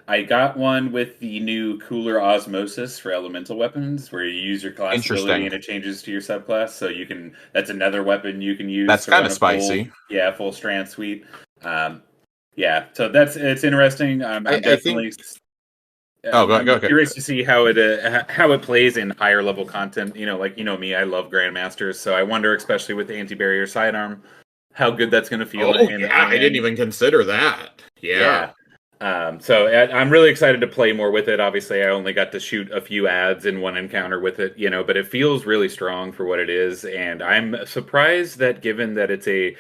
I got one with the new Cooler Osmosis for elemental weapons, where you use your class ability and it changes to your subclass. So that's another weapon you can use. That's kind of spicy. Full strand suite. So it's interesting. I'm definitely. Go. Curious to see how it plays in higher level content. Me, I love Grandmasters, so I wonder, especially with the anti-barrier sidearm, how good that's going to feel Oh in the yeah, I didn't hand. even consider that. Yeah. Yeah. So I'm really excited to play more with it. Obviously, I only got to shoot a few ads in one encounter with it, but it feels really strong for what it is. And I'm surprised that given that it's a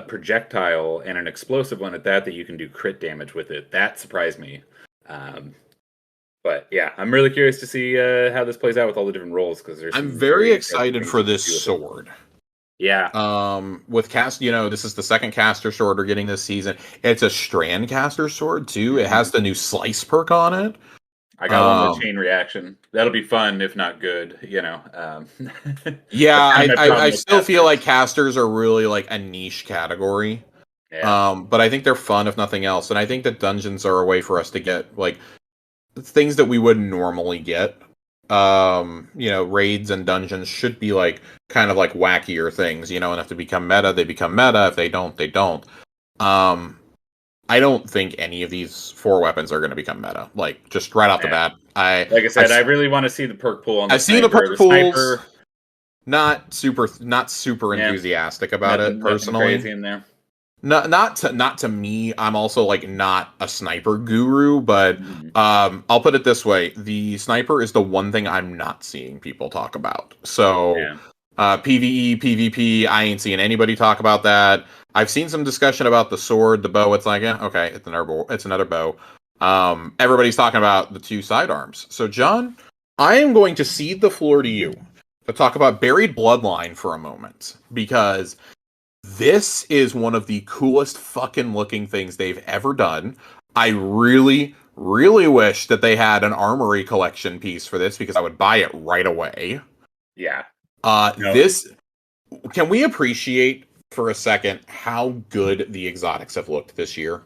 projectile and an explosive one at that you can do crit damage with it. That surprised me. Um, but yeah, I'm really curious to see how this plays out with all the different roles because there's I'm some very very interesting excited things for you can this do with it. sword. Yeah, With cast, this is the second caster sword we're getting this season. It's a strand caster sword too. It has hmm the new slice perk on it. I got one with Um, chain reaction. That'll be fun if not good. yeah, That's kind of my I problem with still feel like casters. casters are really like a niche category. Yeah. But I think they're fun if nothing else, and I think that dungeons are a way for us to get like things that we wouldn't normally get. Raids and dungeons should be like kind of like wackier things, and if they become meta, they become meta. If they don't, they don't. Um, I don't think any of these four weapons are going to become meta. Like just right off the Yeah. bat, Like I I've said, I really want to see the perk pool on the I've seen the sniper. perk The pools. sniper, Not super yeah, enthusiastic about it nothing personally. crazy in there. Not to me. I'm also like not a sniper guru, but Mhm. I'll put it this way: the sniper is the one thing I'm not seeing people talk about. So Yeah. PVE, PvP, I ain't seeing anybody talk about that. I've seen some discussion about the sword, the bow. It's like, okay, it's another bow. Everybody's talking about the two sidearms. So John, I am going to cede the floor to you to talk about Buried Bloodline for a moment because this is one of the coolest fucking looking things they've ever done. I really, really wish that they had an armory collection piece for this because I would buy it right away. Yeah. No. This can we appreciate for a second how good the exotics have looked this year?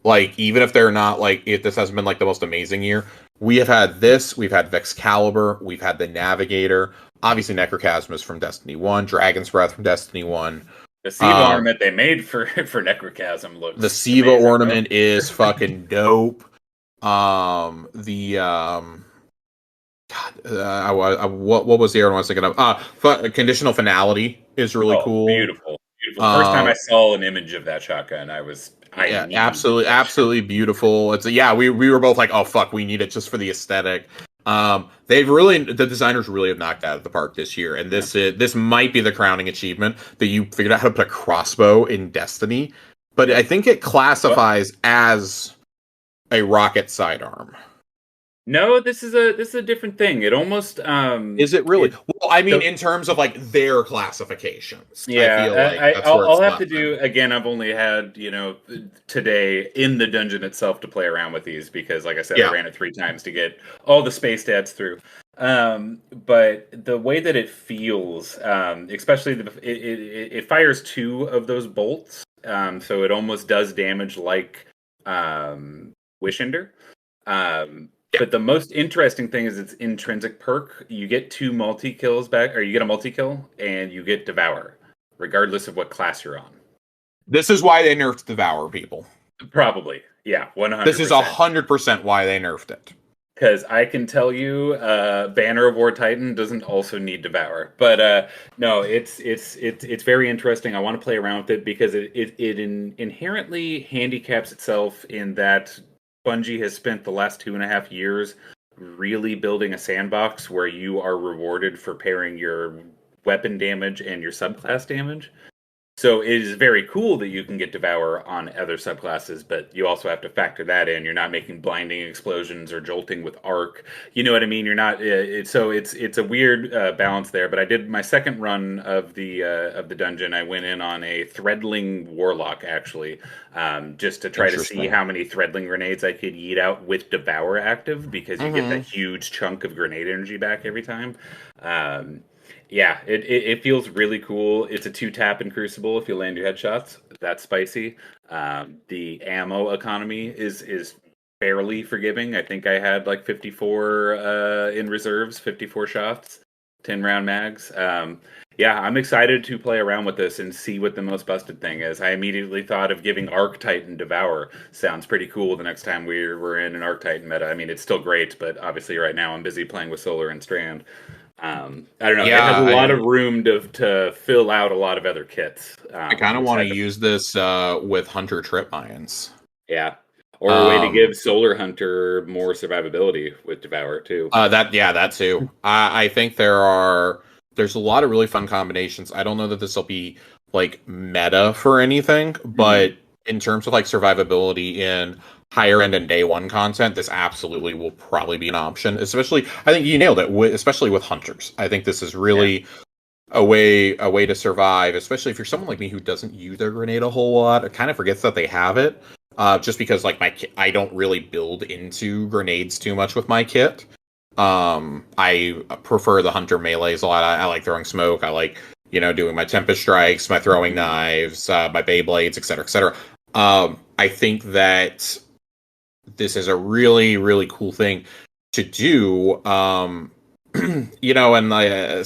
Like, even if they're not like if this hasn't been like the most amazing year, we have had this, we've had Vexcalibur, we've had the Navigator, obviously Necrochasm is from Destiny 1, Dragon's Breath from Destiny 1. The Siva Um, ornament they made for for Necrochasm the looks Siva amazing, though. ornament is fucking dope. The God, what was the other one I was thinking of? Conditional finality is really Oh, cool. beautiful, beautiful. The first time I Uh, saw an image of that shotgun, I yeah, need absolutely, that shotgun. absolutely beautiful. We were both like, oh fuck, we need it just for the aesthetic. The designers really have knocked out of the park this year, and Yeah. this might be the crowning achievement that you figured out how to put a crossbow in Destiny. But I Yep. think it Well, classifies as a rocket sidearm. no, this is a different thing. It almost Is it really? it Well, I mean, the in terms of like their classifications, I feel Yeah, like that's where I'll it's have to left. do again. I've only had today in the dungeon itself to play around with these because, like I said, I Yeah. ran it 3 times to get all the space stats through. But the way that it feels, especially it fires two of those bolts, so it almost does damage like Wishender. Um, Yeah. but the most interesting thing is its intrinsic perk. You get two multi kills back, or you get a multi kill, and you get Devour, regardless of what class you're on. This is why they nerfed Devour people. Probably, yeah, one This hundred is percent. 100% why they nerfed it. Because I can tell you, Banner of War Titan doesn't also need Devour, but no, it's very interesting. I want to play around with it because it inherently handicaps itself in that Bungie has spent the last 2.5 years really building a sandbox where you are rewarded for pairing your weapon damage and your subclass damage. So it is very cool that you can get Devour on other subclasses, but you also have to factor that in. You're not making blinding explosions or jolting with arc. You know what I mean? You're not. It's a weird balance there. But I did my second run of the dungeon. I went in on a Threadling Warlock actually, just to try to see Interesting. how many Threadling grenades I could yeet out with Devour active because you get that Mm-hmm. huge chunk of grenade energy back every time. Um, yeah, it feels really cool. It's a two tap in Crucible if you land your headshots. That's spicy. The ammo economy is fairly forgiving. I think I had like 54 in reserves, 54 shots, 10 round mags. Yeah, I'm excited to play around with this and see what the most busted thing is. I immediately thought of giving Arc Titan Devour. Sounds pretty cool the next time we're in an Arc Titan meta. I mean, it's still great, but obviously right now I'm busy playing with Solar and Strand. I don't know. It has a lot of room to fill out a lot of other kits. I kind of want to use this with Hunter trip mines. Yeah. Or a way to give Solar Hunter more survivability with Devour too. That too. I think there's a lot of really fun combinations. I don't know that this will be like meta for anything, but in terms of like survivability in higher end and day one content, this absolutely will probably be an option. Especially, I think you nailed it. Especially with hunters, I think this is really a way to survive. Especially if you're someone like me who doesn't use their grenade a whole lot, or kind of forgets that they have it. Just because like I don't really build into grenades too much with my kit. I prefer the hunter melees a lot. I like throwing smoke. I like, doing my tempest strikes, my throwing knives, my Beyblades, etc., etc. I think that this is a really, really cool thing to do. And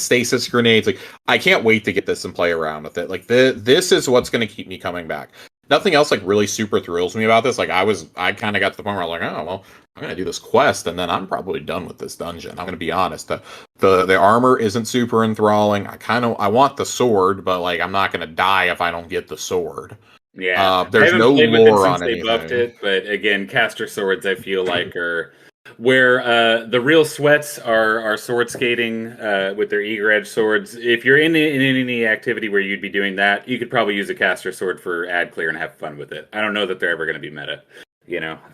stasis grenades. Like, I can't wait to get this and play around with it. Like, this is what's going to keep me coming back. Nothing else like really super thrills me about this. Like I kind of got to the point where I'm like, oh well, I'm gonna do this quest and then I'm probably done with this dungeon. I'm gonna be honest. The armor isn't super enthralling. I want the sword, but like I'm not gonna die if I don't get the sword. Yeah, there's no lore on anything. They buffed it, but again, caster swords I feel like are where the real sweats are sword skating with their eager edge swords. If you're in any activity where you'd be doing that, you could probably use a caster sword for ad clear and have fun with it. I don't know that they're ever going to be meta, I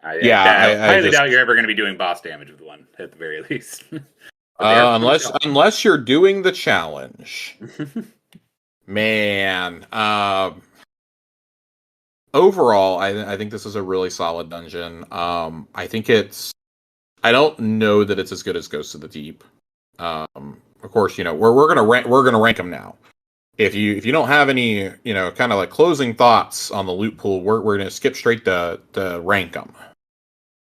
highly doubt you're ever going to be doing boss damage with one at the very least. Unless you're doing the challenge, man. Overall, I think this is a really solid dungeon. I think I don't know that it's as good as Ghosts of the Deep. Of course, we're gonna rank them now. If you don't have any, kind of like closing thoughts on the loot pool, we're gonna skip straight to rank them.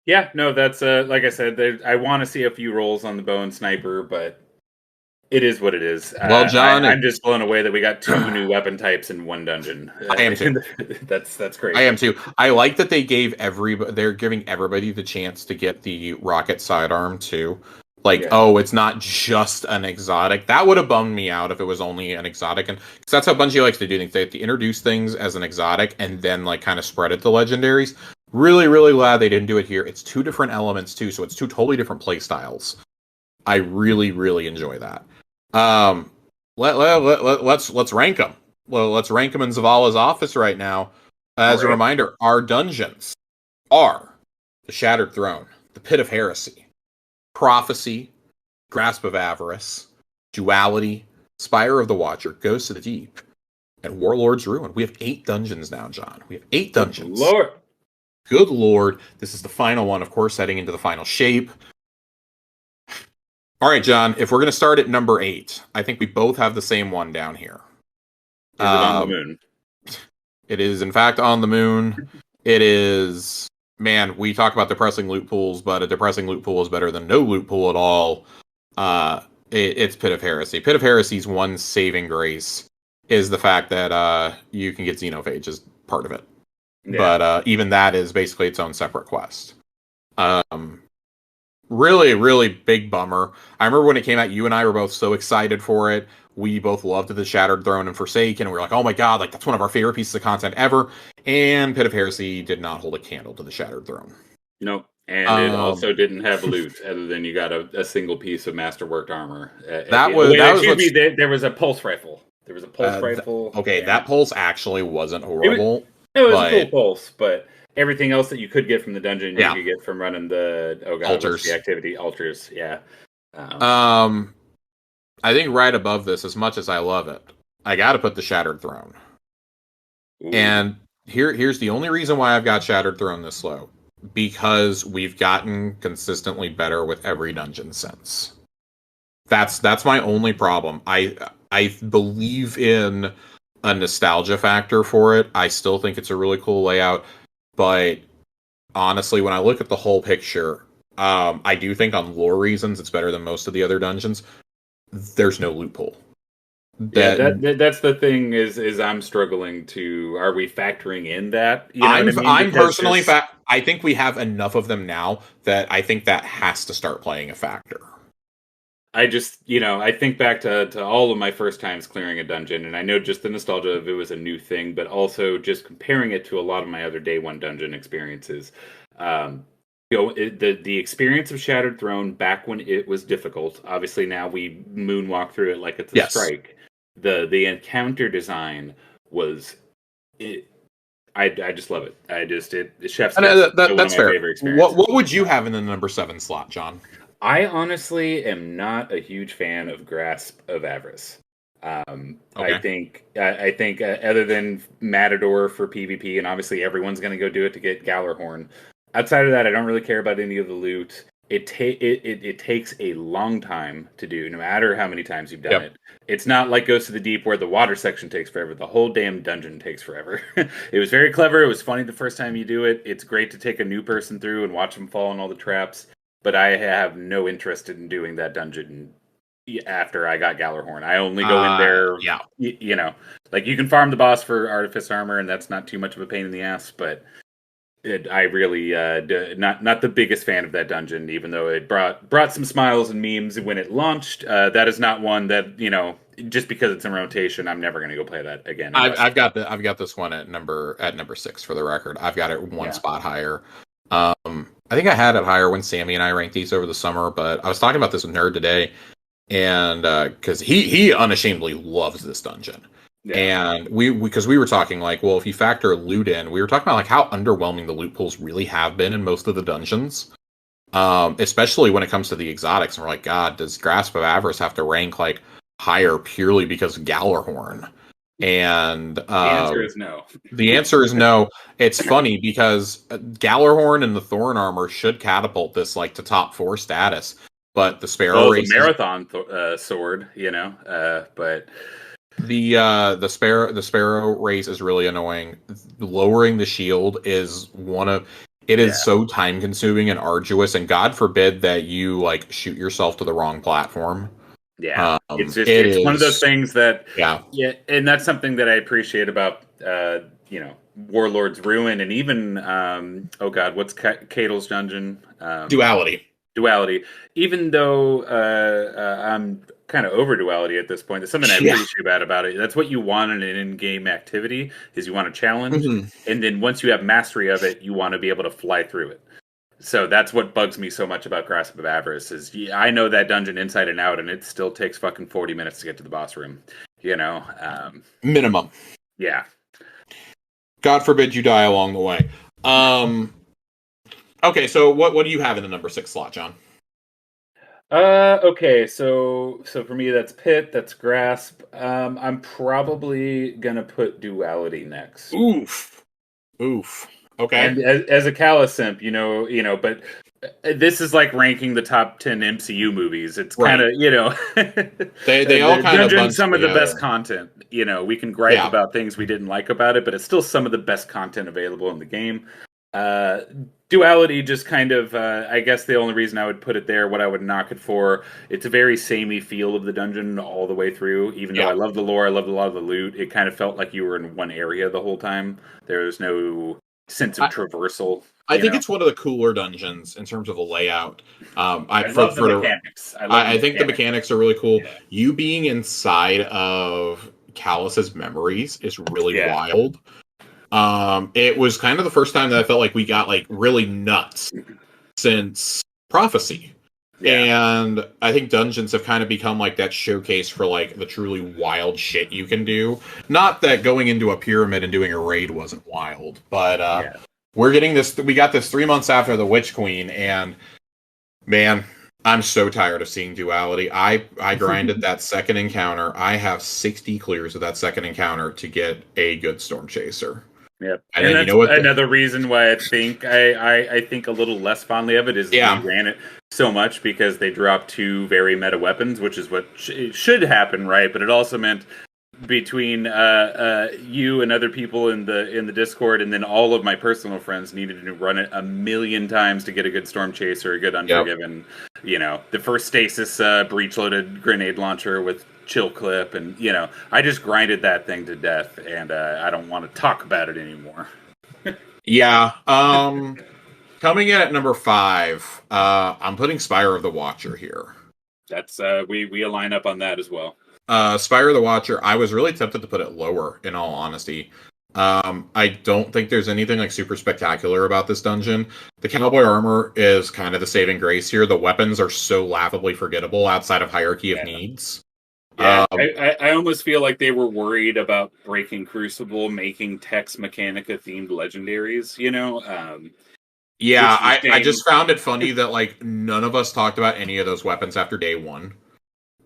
Yeah, no, that's like I said, I want to see a few rolls on the bow and sniper, but it is what it is. Well, John, I'm just blown away that we got 2 new weapon types in one dungeon. I am too. That's crazy. I am too. I like that they're giving everybody the chance to get the rocket sidearm too. Like, it's not just an exotic. That would have bummed me out if it was only an exotic, and because that's how Bungie likes to do things. They have to introduce things as an exotic and then like kind of spread it to legendaries. Really, really glad they didn't do it here. It's 2 different elements too, so it's 2 totally different play styles. I really, really enjoy that. Let's rank them. Well, let's rank them in Zavala's office right now. As a reminder, our dungeons are the Shattered Throne, the Pit of Heresy, Prophecy, Grasp of Avarice, Duality, Spire of the Watcher, Ghosts of the Deep, and Warlord's Ruin. We have 8 dungeons now, John. We have 8 dungeons. Good Lord. This is the final one, of course, heading into the final shape. All right, John, if we're going to start at number 8, I think we both have the same one down here. Is it on the moon? It is, in fact, on the moon. It is, man, we talk about depressing loot pools, but a depressing loot pool is better than no loot pool at all. It's Pit of Heresy. Pit of Heresy's one saving grace is the fact that you can get Xenophage as part of it. Yeah. But even that is basically its own separate quest. Really, really big bummer. I remember when it came out, you and I were both so excited for it. We both loved the Shattered Throne and Forsaken, and we were like, oh my god, like that's one of our favorite pieces of content ever. And Pit of Heresy did not hold a candle to the Shattered Throne. Nope. And it also didn't have loot, other than you got a single piece of masterworked armor. There was a pulse rifle. There was a pulse rifle. Okay, that pulse actually wasn't horrible. It was a cool pulse, but everything else that you could get from the dungeon, you could get from running the altars. The activity altars. Yeah. I think right above this, as much as I love it, I got to put the Shattered Throne. Ooh. And here's the only reason why I've got Shattered Throne this low, because we've gotten consistently better with every dungeon since. That's my only problem. I believe in a nostalgia factor for it. I still think it's a really cool layout, but honestly, when I look at the whole picture, I do think on lore reasons it's better than most of the other dungeons. There's no loophole. That's the thing is I'm struggling to. Are we factoring in that? You know I'm personally I think we have enough of them now that I think that has to start playing a factor. I just, I think back to all of my first times clearing a dungeon, and I know just the nostalgia of it was a new thing, but also just comparing it to a lot of my other day one dungeon experiences. Um, the experience of Shattered Throne back when it was difficult. Obviously, now we moonwalk through it like it's a Yes. strike. The encounter design was it. I just love it. Chef's And kiss. Still one of that's my fair. favorite What experiences. would you have in the number 7 slot, John? I honestly am not a huge fan of Grasp of Avarice. Okay. I think other than Matador for PvP, and obviously everyone's going to go do it to get Gallarhorn. Outside of that, I don't really care about any of the loot. It takes a long time to do, no matter how many times you've done Yep. it. It's not like Ghost of the Deep where the water section takes forever. The whole damn dungeon takes forever. It was very clever. It was funny the first time you do it. It's great to take a new person through and watch them fall in all the traps. But I have no interest in doing that dungeon after I got Gallarhorn. I only go in there, Yeah. like you can farm the boss for Artifice Armor, and that's not too much of a pain in the ass. But I really not the biggest fan of that dungeon, even though it brought some smiles and memes when it launched. That is not one that just because it's in rotation, I'm never going to go play that again. I've got this one at number 6 for the record. I've got it one spot higher. I think I had it higher when Sammy and I ranked these over the summer, but I was talking about this with Nerd today, and because he unashamedly loves this dungeon. Yeah. And we were talking like, well, if you factor loot in, we were talking about like how underwhelming the loot pools really have been in most of the dungeons, especially when it comes to the exotics. And we're like, God, does Grasp of Avarice have to rank like higher purely because of Gallarhorn? And the answer is no. The answer is no. It's funny because Gallarhorn and the Thorn Armor should catapult this like to top 4 status, but the Sparrow race, the marathon sword, but the Sparrow race is really annoying. Lowering the shield is so time consuming and arduous, and God forbid that you like shoot yourself to the wrong platform. Yeah, it's one of those things that and that's something that I appreciate about Warlord's Ruin, and even what's Cato's dungeon? Duality. Even though I'm kind of over Duality at this point, there's something I'm pretty sure bad about it. That's what you want in an in-game activity is you want a challenge, and then once you have mastery of it, you want to be able to fly through it. So that's what bugs me so much about Grasp of Avarice is I know that dungeon inside and out, and it still takes fucking 40 minutes to get to the boss room. Minimum. Yeah. God forbid you die along the way. Okay, so what do you have in the number 6 slot, John? Okay, so for me that's Pit, that's Grasp. I'm probably gonna put Duality next. Oof. Okay. And as a Callus simp, but this is like ranking the top 10 MCU movies. It's kind of, they all kind of bunch some together. of the best content. We can gripe about things we didn't like about it, but it's still some of the best content available in the game. Duality just kind of, I guess the only reason I would put it there, what I would knock it for, it's a very samey feel of the dungeon all the way through. Even though I love the lore, I loved a lot of the loot, it kind of felt like you were in one area the whole time. There was no sense of traversal. I think it's one of the cooler dungeons in terms of the layout. I love the mechanics. I think the mechanics are really cool. Yeah. You being inside of Callus's memories is really wild. It was kind of the first time that I felt like we got like really nuts since Prophecy. And I think dungeons have kind of become like that showcase for like the truly wild shit you can do. Not that going into a pyramid and doing a raid wasn't wild, but we're getting this. We got this 3 months after the Witch Queen, and man, I'm so tired of seeing Duality. I grinded that second encounter. I have 60 clears of that second encounter to get a good Storm Chaser. Yep. And that's another reason why I think I think a little less fondly of it is they ran it so much because they dropped 2 very meta weapons, which is what should happen, right? But it also meant between you and other people in the Discord, and then all of my personal friends needed to run it a million times to get a good Storm Chaser, a good Unforgiven. The first stasis breach loaded grenade launcher with chill clip, and I just grinded that thing to death, and I don't want to talk about it anymore. Coming in at number 5, I'm putting Spire of the Watcher here. That's we align up on that as well. Spire of the Watcher, I was really tempted to put it lower, in all honesty. I don't think there's anything like super spectacular about this dungeon. The cowboy armor is kind of the saving grace here. The weapons are so laughably forgettable outside of Hierarchy of Needs. Yeah, I almost feel like they were worried about breaking Crucible, making Tex Mechanica themed legendaries, you know? Yeah, I just found it funny that like none of us talked about any of those weapons after day one.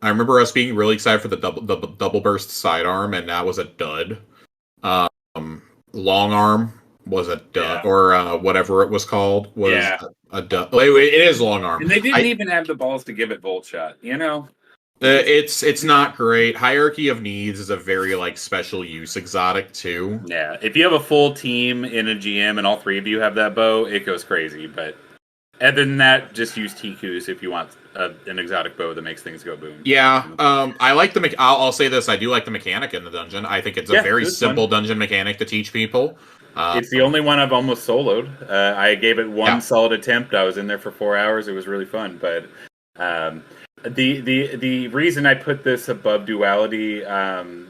I remember us being really excited for the double burst sidearm, and that was a dud. Long arm was a dud, or whatever it was called was a dud. It is long arm, and they didn't even have the balls to give it Volt Shot. You know, it's not great. Hierarchy of Needs is a very like special use exotic too. Yeah, if you have a full team in a GM and all three of you have that bow, it goes crazy. But other than that, just use Tikus if you want an exotic bow that makes things go boom. Yeah, I like the. I'll say this: I do like the mechanic in the dungeon. I think it's a very simple dungeon mechanic to teach people. It's the only one I've almost soloed. I gave it one solid attempt. I was in there for 4 hours. It was really fun. But the reason I put this above Duality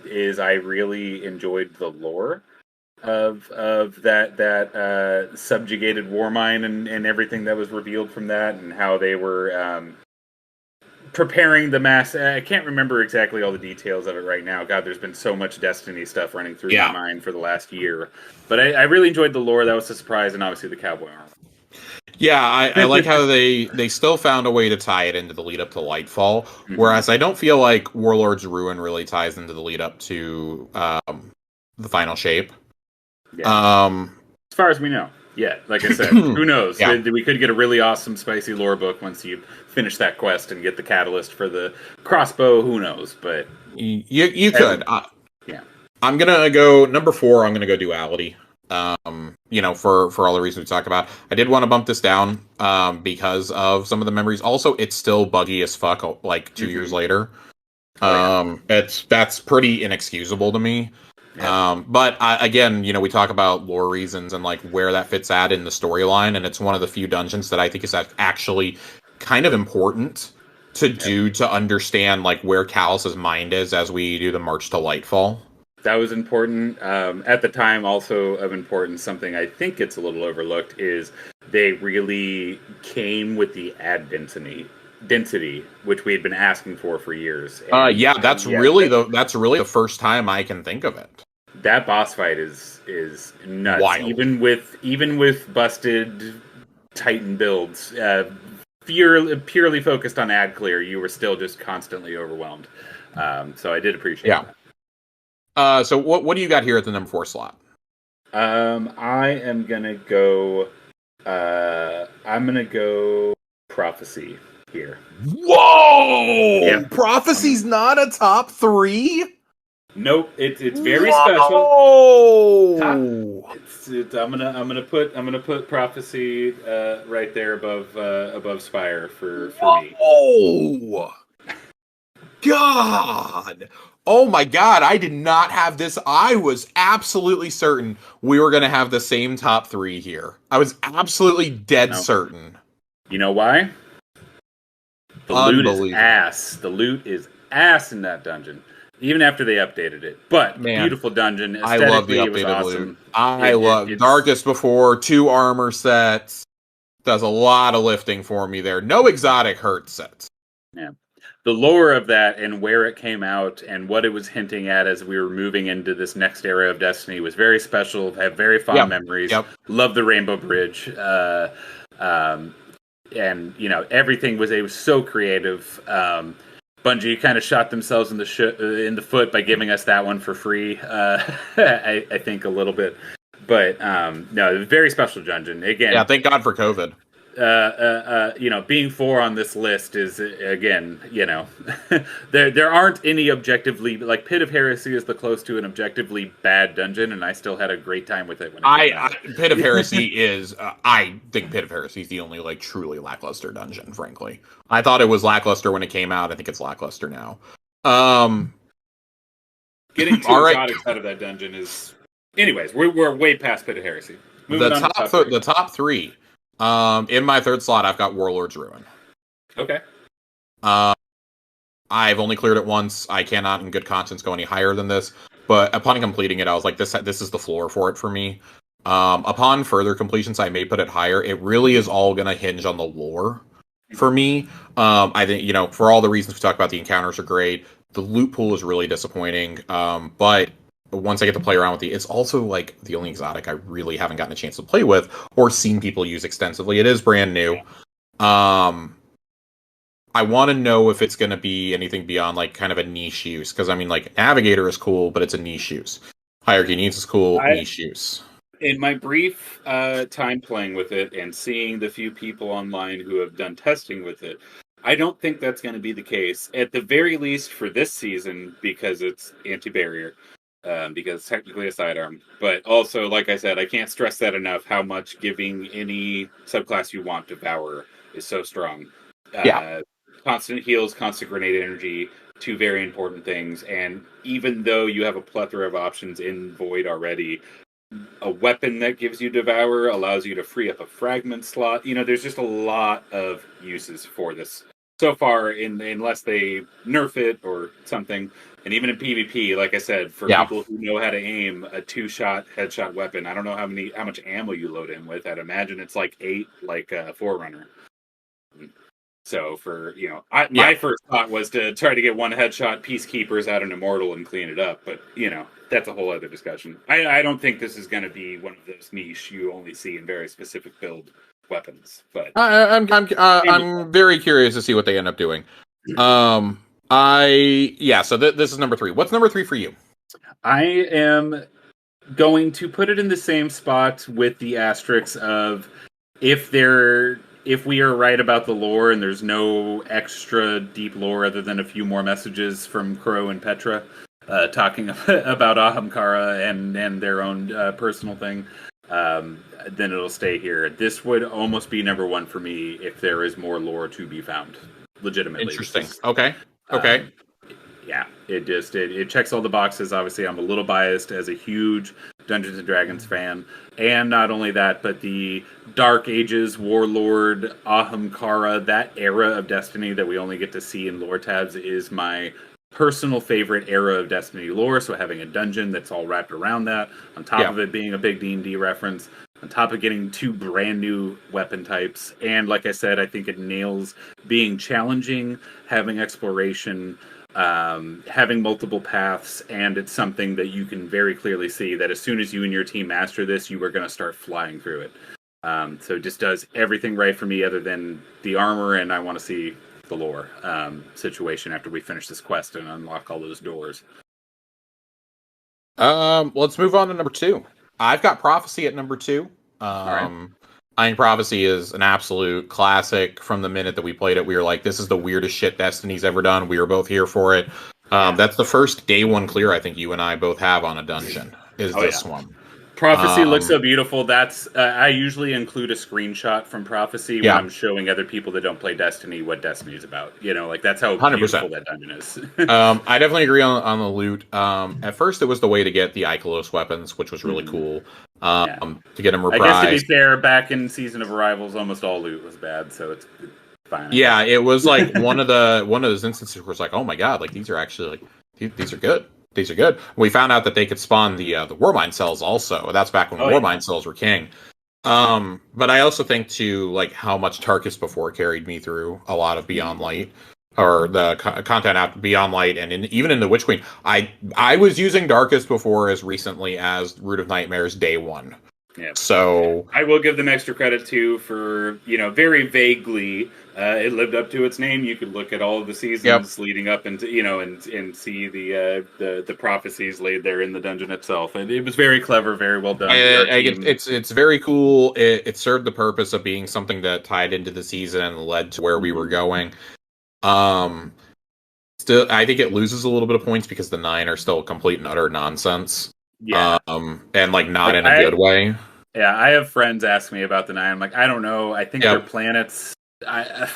is I really enjoyed the lore of that subjugated Warmind and everything that was revealed from that, and how they were preparing the mass. I can't remember exactly all the details of it right now. God, there's been so much Destiny stuff running through my mind for the last year. But I really enjoyed the lore. That was a surprise, and obviously the cowboy armor. Yeah, I like how they still found a way to tie it into the lead up to Lightfall, whereas I don't feel like Warlord's Ruin really ties into the lead up to the final shape. Yeah. As far as we know. Yeah, like I said, who knows? Yeah. We could get a really awesome, spicy lore book once you finish that quest and get the catalyst for the crossbow. Who knows? But you could. Yeah. I'm gonna go number 4. I'm gonna go Duality. For all the reasons we talked about. I did want to bump this down because of some of the memories. Also, it's still buggy as fuck. Like 2 years later, that's pretty inexcusable to me. Yeah. But again, we talk about lore reasons and like where that fits at in the storyline, and it's one of the few dungeons that I think is actually kind of important to do to understand like where Callus's mind is as we do the March to Lightfall. That was important. At the time, also of importance, something I think gets a little overlooked is they really came with the ad density, which we had been asking for years. That's really the first time I can think of it. That boss fight is nuts. Wild. Even with busted Titan builds, purely focused on ad clear, you were still just constantly overwhelmed. So I did appreciate that. So what do you got here at the number 4 slot? I am gonna go. I'm gonna go Prophecy here. Whoa! Yeah. Prophecy's not a top 3? Nope. It's very special. I'm gonna put Prophecy right there above Spire for me. Oh God! Oh my God! I did not have this. I was absolutely certain we were gonna have the same top 3 here. I was absolutely dead certain. You know why? The loot is ass. The loot is ass in that dungeon. Even after they updated it. But beautiful dungeon. I love the updated loot. I love Darkest Before, 2 armor sets. Does a lot of lifting for me there. No exotic hurt sets. Yeah. The lore of that and where it came out and what it was hinting at as we were moving into this next era of Destiny was very special. I have very fond memories. Love the Rainbow Bridge. And everything was so creative. Bungie kind of shot themselves in the foot by giving us that one for free. I think a little bit, but no, very special dungeon. Again, thank God for COVID. Being 4 on this list is again, there aren't any objectively like Pit of Heresy is the close to an objectively bad dungeon, and I still had a great time with it. Pit of Heresy is I think Pit of Heresy is the only like truly lackluster dungeon. Frankly, I thought it was lackluster when it came out. I think it's lackluster now. Getting too exotics out of that dungeon is. Anyways, we're way past Pit of Heresy. The top 3. In my 3rd slot, I've got Warlord's Ruin. Okay. I've only cleared it once. I cannot, in good conscience, go any higher than this. But upon completing it, I was like, this is the floor for it for me. Upon further completions, I may put it higher. It really is all going to hinge on the lore for me. I think, for all the reasons we talked about, the encounters are great. The loot pool is really disappointing. But once I get to play around with it's also like the only exotic I really haven't gotten a chance to play with or seen people use extensively. It is brand new. I want to know if it's going to be anything beyond like kind of a niche use. Because I mean, like Navigator is cool, but it's a niche use. Hierarchy Needs is cool, niche use. In my brief time playing with it and seeing the few people online who have done testing with it, I don't think that's going to be the case. At the very least for this season, because it's anti-barrier, because it's technically a sidearm. But also, like I said, I can't stress that enough, how much giving any subclass you want Devour is so strong. Constant heals, constant grenade energy, two very important things. And even though you have a plethora of options in Void already, a weapon that gives you Devour allows you to free up a fragment slot. There's just a lot of uses for this so far, unless they nerf it or something. And even in PvP, like I said, for people who know how to aim a 2-shot headshot weapon, I don't know how much ammo you load in with. I'd imagine it's like 8, like a Forerunner. So for, my first thought was to try to get one headshot Peacekeepers out an Immortal and clean it up. But, that's a whole other discussion. I don't think this is going to be one of those niche you only see in very specific build weapons. But I'm very curious to see what they end up doing. So this is number 3. What's number 3 for you? I am going to put it in the same spot with the asterisks of if we are right about the lore and there's no extra deep lore other than a few more messages from Crow and Petra talking about Ahamkara and their own personal thing, then it'll stay here. This would almost be number 1 for me if there is more lore to be found. Legitimately. Interesting. Okay. It checks all the boxes. Obviously, I'm a little biased as a huge Dungeons and Dragons fan, and not only that, but the Dark Ages, Warlord, Ahamkara, that era of Destiny that we only get to see in lore tabs is my personal favorite era of Destiny lore. So having a dungeon that's all wrapped around that, on top of it being a big D&D reference, on top of getting 2 brand new weapon types, and like I said, I think it nails being challenging, having exploration, having multiple paths, and it's something that you can very clearly see that as soon as you and your team master this, you are going to start flying through it. So it just does everything right for me other than the armor, and I want to see the lore situation after we finish this quest and unlock all those doors. Let's move on to number 2. I've got Prophecy at number 2. Iron Prophecy is an absolute classic. From the minute that we played it, we were like, this is the weirdest shit Destiny's ever done. We were both here for it. That's the first day 1 clear I think you and I both have on a dungeon, is this one. Prophecy looks so beautiful. That's I usually include a screenshot from Prophecy when I'm showing other people that don't play Destiny what Destiny is about. That's how 100%. Beautiful that dungeon is. I definitely agree on the loot. At first, it was the way to get the Ikelos weapons, which was really cool. To get them reprised. I guess to be fair, back in Season of Arrivals, almost all loot was bad, so it's fine. Yeah, it was like one of those instances where it's like, oh my god, like these are actually like these are good. These are good. We found out that they could spawn the Warmind cells also. That's back when Warmind cells were king. But I also think too, like how much Tarkus before carried me through a lot of Beyond Light, or the content after Beyond Light, and even in the Witch Queen. I was using Darkest before as recently as Root of Nightmares day 1. Yeah. So I will give them extra credit too for very vaguely it lived up to its name. You could look at all of the seasons leading up into and see the prophecies laid there in the dungeon itself, and it was very clever, very well done. It's very cool. It served the purpose of being something that tied into the season and led to where we were going. Still, I think it loses a little bit of points because the 9 are still complete and utter nonsense. Yeah. And like not in a good way. Yeah, I have friends ask me about the 9. I'm like, I don't know. I think they're planets. I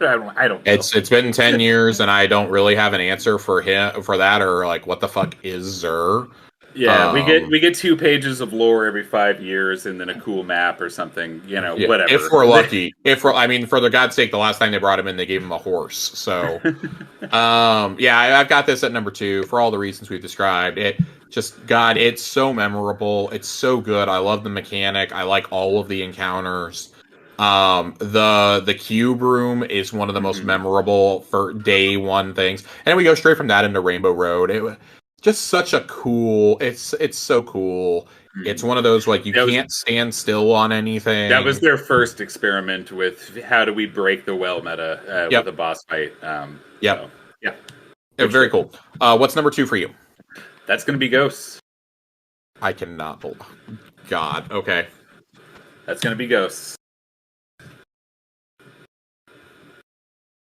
don't know. It's been 10 years and I don't really have an answer for that, or like what the fuck is Xur. Yeah, we get 2 pages of lore every 5 years, and then a cool map or something. You know, Yeah, whatever. if we're lucky. I mean, for the God's sake, the last time they brought him in, they gave him a horse. So, yeah, I've got this at number 2 for all the reasons we've described. It just, God, it's so memorable. It's so good. I love the mechanic. I like all of the encounters. The cube room is one of the most memorable for day one things, and we go straight from that into Rainbow Road. It just such a cool. It's so cool. It's one of those like you can't stand still on anything. That was their first experiment with how do we break the well meta with a boss fight. Yep. So, yeah. Very cool. What's number 2 for you? That's going to be Ghosts. I cannot believe. God. Okay. That's going to be Ghosts.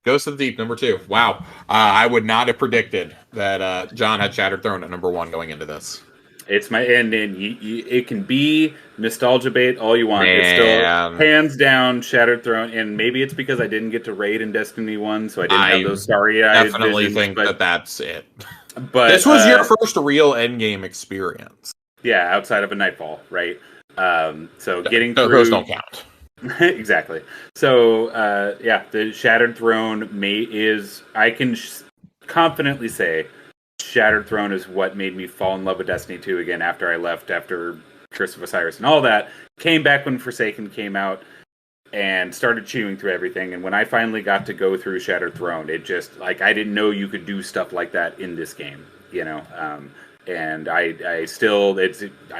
Ghost of the Deep, number 2. Wow. I would not have predicted that John had Shattered Throne at number 1 going into this. It's my and it can be nostalgia bait all you want. Man. It's still hands down Shattered Throne, and maybe it's because I didn't get to raid in Destiny 1, so I didn't have those starry-eyed definitely visions, think that's it. But this was your first real endgame experience. Yeah, outside of a Nightfall, right? So getting through... Those don't count. Exactly. So, yeah, the Shattered Throne I can confidently say Shattered Throne is what made me fall in love with Destiny 2 again after I left, after Curse of Osiris and all that. Came back when Forsaken came out and started chewing through everything. And when I finally got to go through Shattered Throne, it just, like, I didn't know you could do stuff like that in this game, you know? And I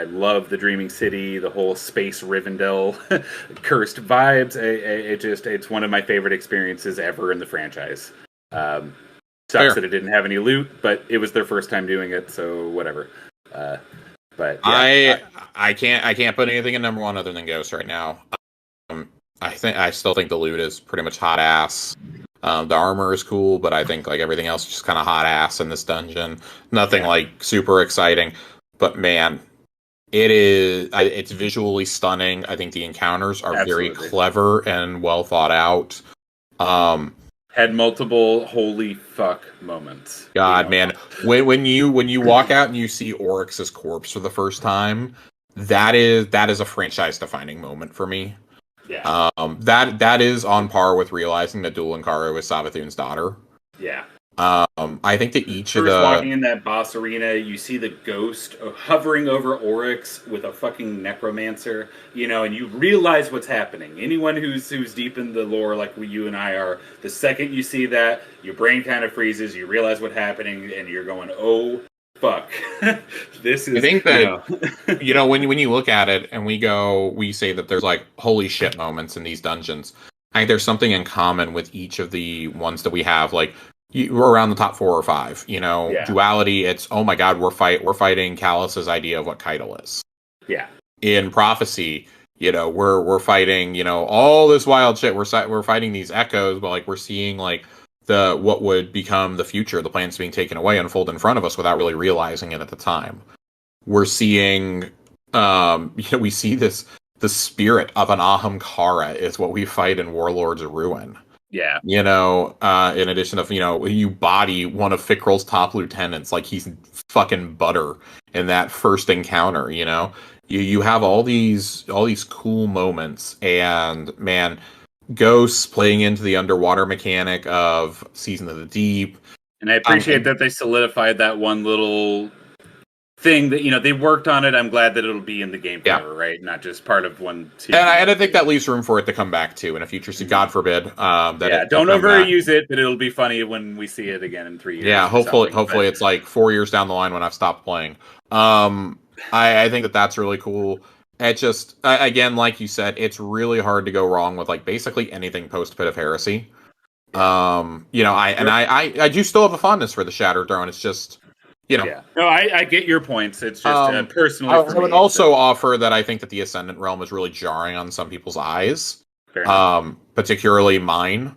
love the Dreaming City, the whole space Rivendell cursed vibes. It's one of my favorite experiences ever in the franchise. Sucks that it didn't have any loot, but it was their first time doing it, so whatever. But yeah, I can't put anything in number 1 other than Ghost right now. I still think the loot is pretty much hot ass. The armor is cool, but I think like everything else is just kind of hot ass in this dungeon. Nothing like super exciting, but man, it's visually stunning. I think the encounters are very clever and well thought out. Had multiple holy fuck moments. God, man, when you walk out and you see Oryx's corpse for the first time, that is a franchise defining moment for me. Yeah. That is on par with realizing that Duel Linkaru is Savathun's daughter. Yeah. I think that each of the walking in that boss arena, you see the ghost hovering over Oryx with a fucking necromancer, you know, and you realize what's happening. Anyone who's deep in the lore like you and I are, the second you see that, your brain kind of freezes, you realize what's happening, and you're going, oh fuck. This is, I think that you know, when you look at it and we say that there's like holy shit moments in these dungeons. I think there's something in common with each of the ones that we have, like we're around the top 4 or 5, you know. Duality, it's oh my god, we're fighting Callus's idea of what Keitel is. Yeah. In Prophecy, you know, we're fighting, you know, all this wild shit. We're fighting these echoes, but like we're seeing like what would become the future, the plans being taken away, unfold in front of us without really realizing it at the time. We're seeing, you know, we see the spirit of an Ahamkara is what we fight in Warlords of Ruin. Yeah. You know, in addition to, you know, you body one of Fickrel's top lieutenants like he's fucking butter in that first encounter, you know. You have all these cool moments, and man, Ghosts playing into the underwater mechanic of Season of the Deep. And I appreciate that they solidified that one little thing that, you know, they worked on it. I'm glad that it'll be in the game forever, right? Not just part of one season. And I think that leaves room for it to come back to in a future season. God forbid. Don't overuse it, but it'll be funny when we see it again in 3 years. Yeah, hopefully it's like 4 years down the line when I've stopped playing. I think that's really cool. It just, again, like you said, it's really hard to go wrong with like basically anything post Pit of Heresy. You know, I do still have a fondness for the Shattered Throne. It's just, you know. Yeah. No, I get your points. It's just personally. I would also offer that I think that the Ascendant Realm is really jarring on some people's eyes, particularly mine.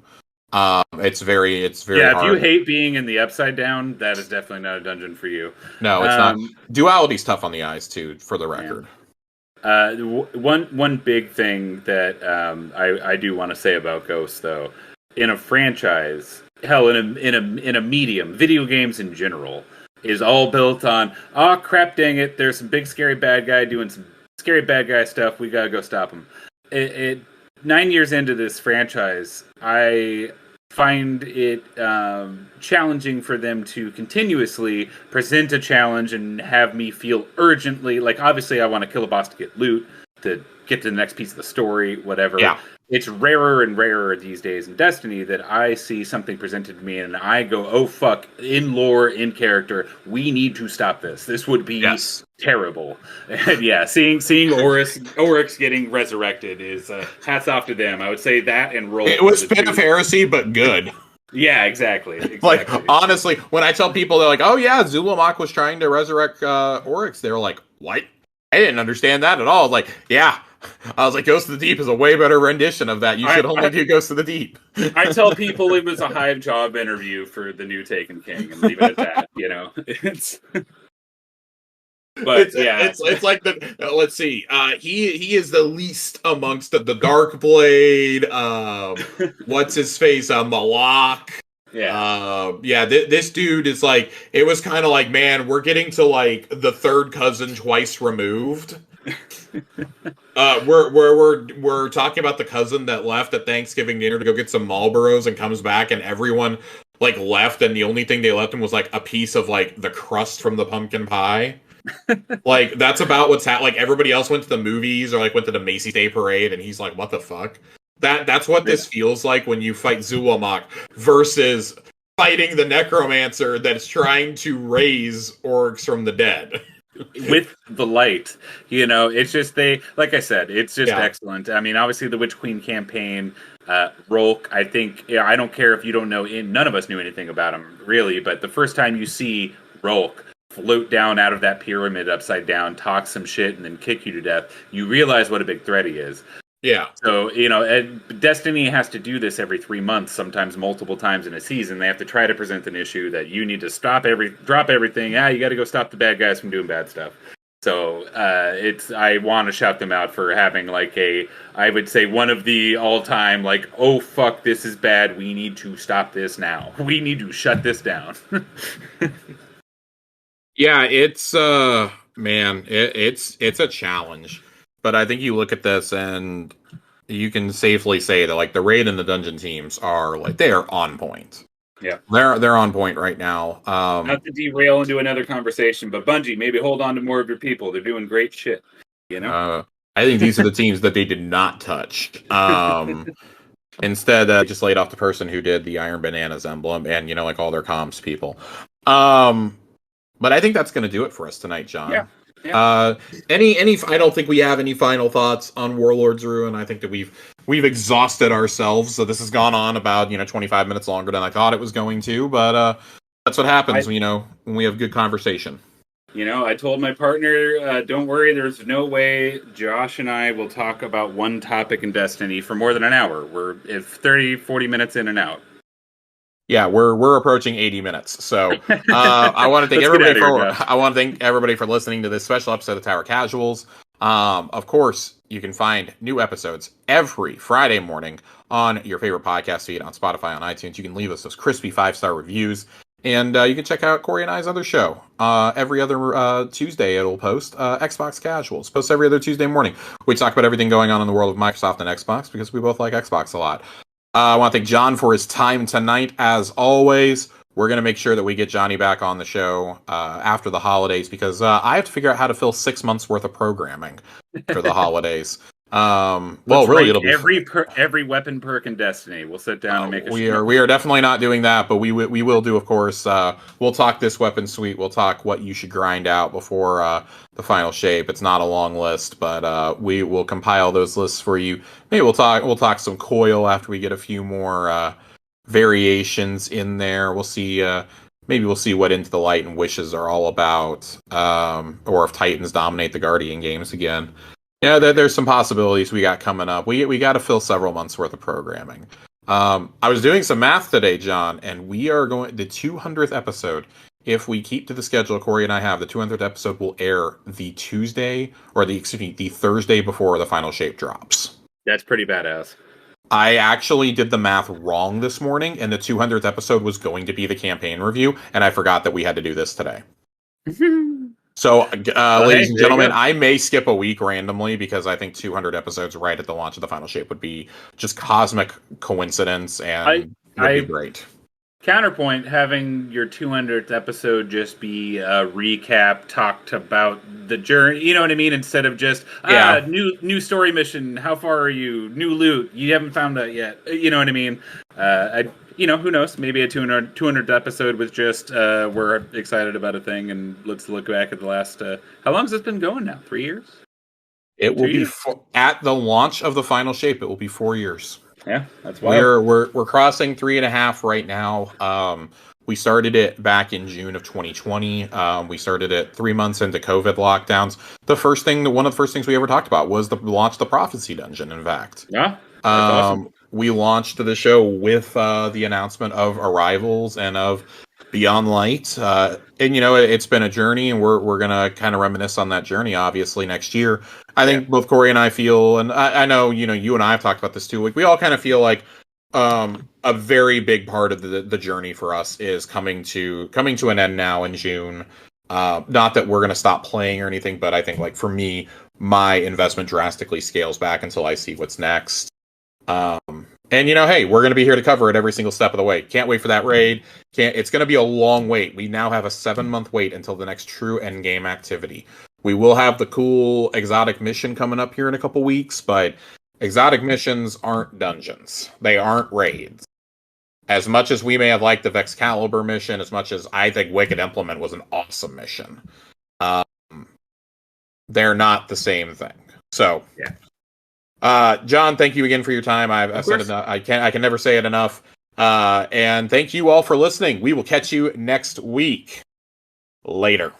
It's very hard. If you hate being in the Upside Down, that is definitely not a dungeon for you. No, it's not. Duality's tough on the eyes too, for the record. One big thing that I do want to say about Ghosts, though, in a franchise, hell, in a medium, video games in general, is all built on, oh crap, dang it, there's some big scary bad guy doing some scary bad guy stuff. We gotta go stop him. 9 years into this franchise, I find it challenging for them to continuously present a challenge and have me feel urgently like, obviously I want to kill a boss to get loot, to get to the next piece of the story, whatever. Yeah. It's rarer and rarer these days in Destiny that I see something presented to me and I go, oh fuck, in lore, in character, we need to stop this. This would be terrible. And yeah, seeing Oryx getting resurrected is hats off to them. I would say that and roll. It was Spin of Heresy, but good. Yeah, exactly. Like, honestly, when I tell people, they're like, oh yeah, Zulamok was trying to resurrect Oryx, they're like, what? I didn't understand that at all. Like, yeah. I was like, Ghost of the Deep is a way better rendition of that. You should only do Ghost of the Deep. I tell people it was a hive job interview for the new Taken King and leave it at that, you know? It's like the, let's see, he is the least amongst the Darkblade, what's his face, Malak. This dude is like, it was kind of like, man, we're getting to like the third cousin twice removed. We're talking about the cousin that left at Thanksgiving dinner to go get some Marlboros and comes back and everyone like left and the only thing they left him was like a piece of like the crust from the pumpkin pie. Like that's about what's like everybody else went to the movies or like went to the Macy's Day Parade and he's like, what the fuck? That's what this feels like when you fight Zulamok versus fighting the necromancer that's trying to raise orcs from the dead. With the light, you know, it's just like I said, it's just excellent. I mean, obviously the Witch Queen campaign, Rolk, I think, I don't care if you don't know, none of us knew anything about him really, but the first time you see Rolk float down out of that pyramid upside down, talk some shit, and then kick you to death, you realize what a big threat he is. Yeah. So, you know, Destiny has to do this every 3 months, sometimes multiple times in a season. They have to try to present an issue that you need to drop everything. You got to go stop the bad guys from doing bad stuff. So, I want to shout them out for having like I would say one of the all-time like, oh fuck, this is bad. We need to stop this now. We need to shut this down. Yeah, it's man, it's a challenge. But I think you look at this and you can safely say that like the raid and the dungeon teams are like they are on point. Yeah, they're on point right now. Not to derail into another conversation, but Bungie, maybe hold on to more of your people. They're doing great shit. You know, I think these are the teams that they did not touch. Instead, just laid off the person who did the Iron Bananas emblem and you know like all their comms people. But I think that's going to do it for us tonight, John. Yeah. Yeah. I don't think we have any final thoughts on Warlords Ruin. I think that we've exhausted ourselves. So this has gone on about 25 minutes longer than I thought it was going to. But that's what happens, when we have good conversation. You know, I told my partner, don't worry, there's no way Josh and I will talk about one topic in Destiny for more than an hour. We're 30, 40 minutes in and out. Yeah, we're approaching 80 minutes. So I want to thank everybody for listening to this special episode of Tower Casuals. Of course, you can find new episodes every Friday morning on your favorite podcast feed, on Spotify, on iTunes. You can leave us those crispy 5-star reviews. And you can check out Corey and I's other show. Every other Tuesday it'll post Xbox Casuals. Posts every other Tuesday morning. We talk about everything going on in the world of Microsoft and Xbox because we both like Xbox a lot. I want to thank John for his time tonight. As always, we're going to make sure that we get Johnny back on the show after the holidays because I have to figure out how to fill 6 months worth of programming for the holidays. Really, it'll be every weapon perk in Destiny. We'll sit down and make a. We are definitely not doing that, but we will do, of course. We'll talk this weapon suite. We'll talk what you should grind out before the final shape. It's not a long list, but we will compile those lists for you. Maybe we'll talk some coil after we get a few more variations in there. We'll see. Maybe we'll see what Into the Light and Wishes are all about, or if Titans dominate the Guardian games again. Yeah, there's some possibilities we got coming up. We got to fill several months worth of programming. I was doing some math today, John, and we are going the 200th episode. If we keep to the schedule Corey and I have, the 200th episode will air the Thursday before the final shape drops. That's pretty badass. I actually did the math wrong this morning, and the 200th episode was going to be the campaign review, and I forgot that we had to do this today. So, ladies and gentlemen, I may skip a week randomly because I think 200 episodes right at the launch of the final shape would be just cosmic coincidence and would be great. Counterpoint, having your 200th episode just be a recap, talked about the journey, you know what I mean? Instead of just, new story mission, how far are you? New loot, you haven't found that yet. You know what I mean? Who knows? Maybe a 200th episode with just, we're excited about a thing, and let's look back at the last, how long has this been going now? 3 years? It will be, at the launch of the final shape, it will be 4 years. Yeah, that's wild. We're crossing 3.5 right now. We started it back in June of 2020. We started it 3 months into COVID lockdowns. One of the first things we ever talked about was the launch of the Prophecy Dungeon. In fact, yeah, that's awesome. We launched the show with the announcement of Arrivals and of Beyond Light. And it's been a journey, and we're gonna kind of reminisce on that journey, obviously, next year. I think both Corey and I feel, and I know, you and I have talked about this too. Like, we all kind of feel like a very big part of the journey for us is coming to an end now in June. Not that we're going to stop playing or anything, but I think, like, for me, my investment drastically scales back until I see what's next. And hey, we're going to be here to cover it every single step of the way. Can't wait for that raid. It's going to be a long wait. We now have a 7-month wait until the next true end game activity. We will have the cool exotic mission coming up here in a couple weeks, but exotic missions aren't dungeons. They aren't raids. As much as we may have liked the Vexcalibur mission, as much as I think Wicked Implement was an awesome mission, they're not the same thing. So, John, thank you again for your time. I've said enough. I can never say it enough. And thank you all for listening. We will catch you next week. Later.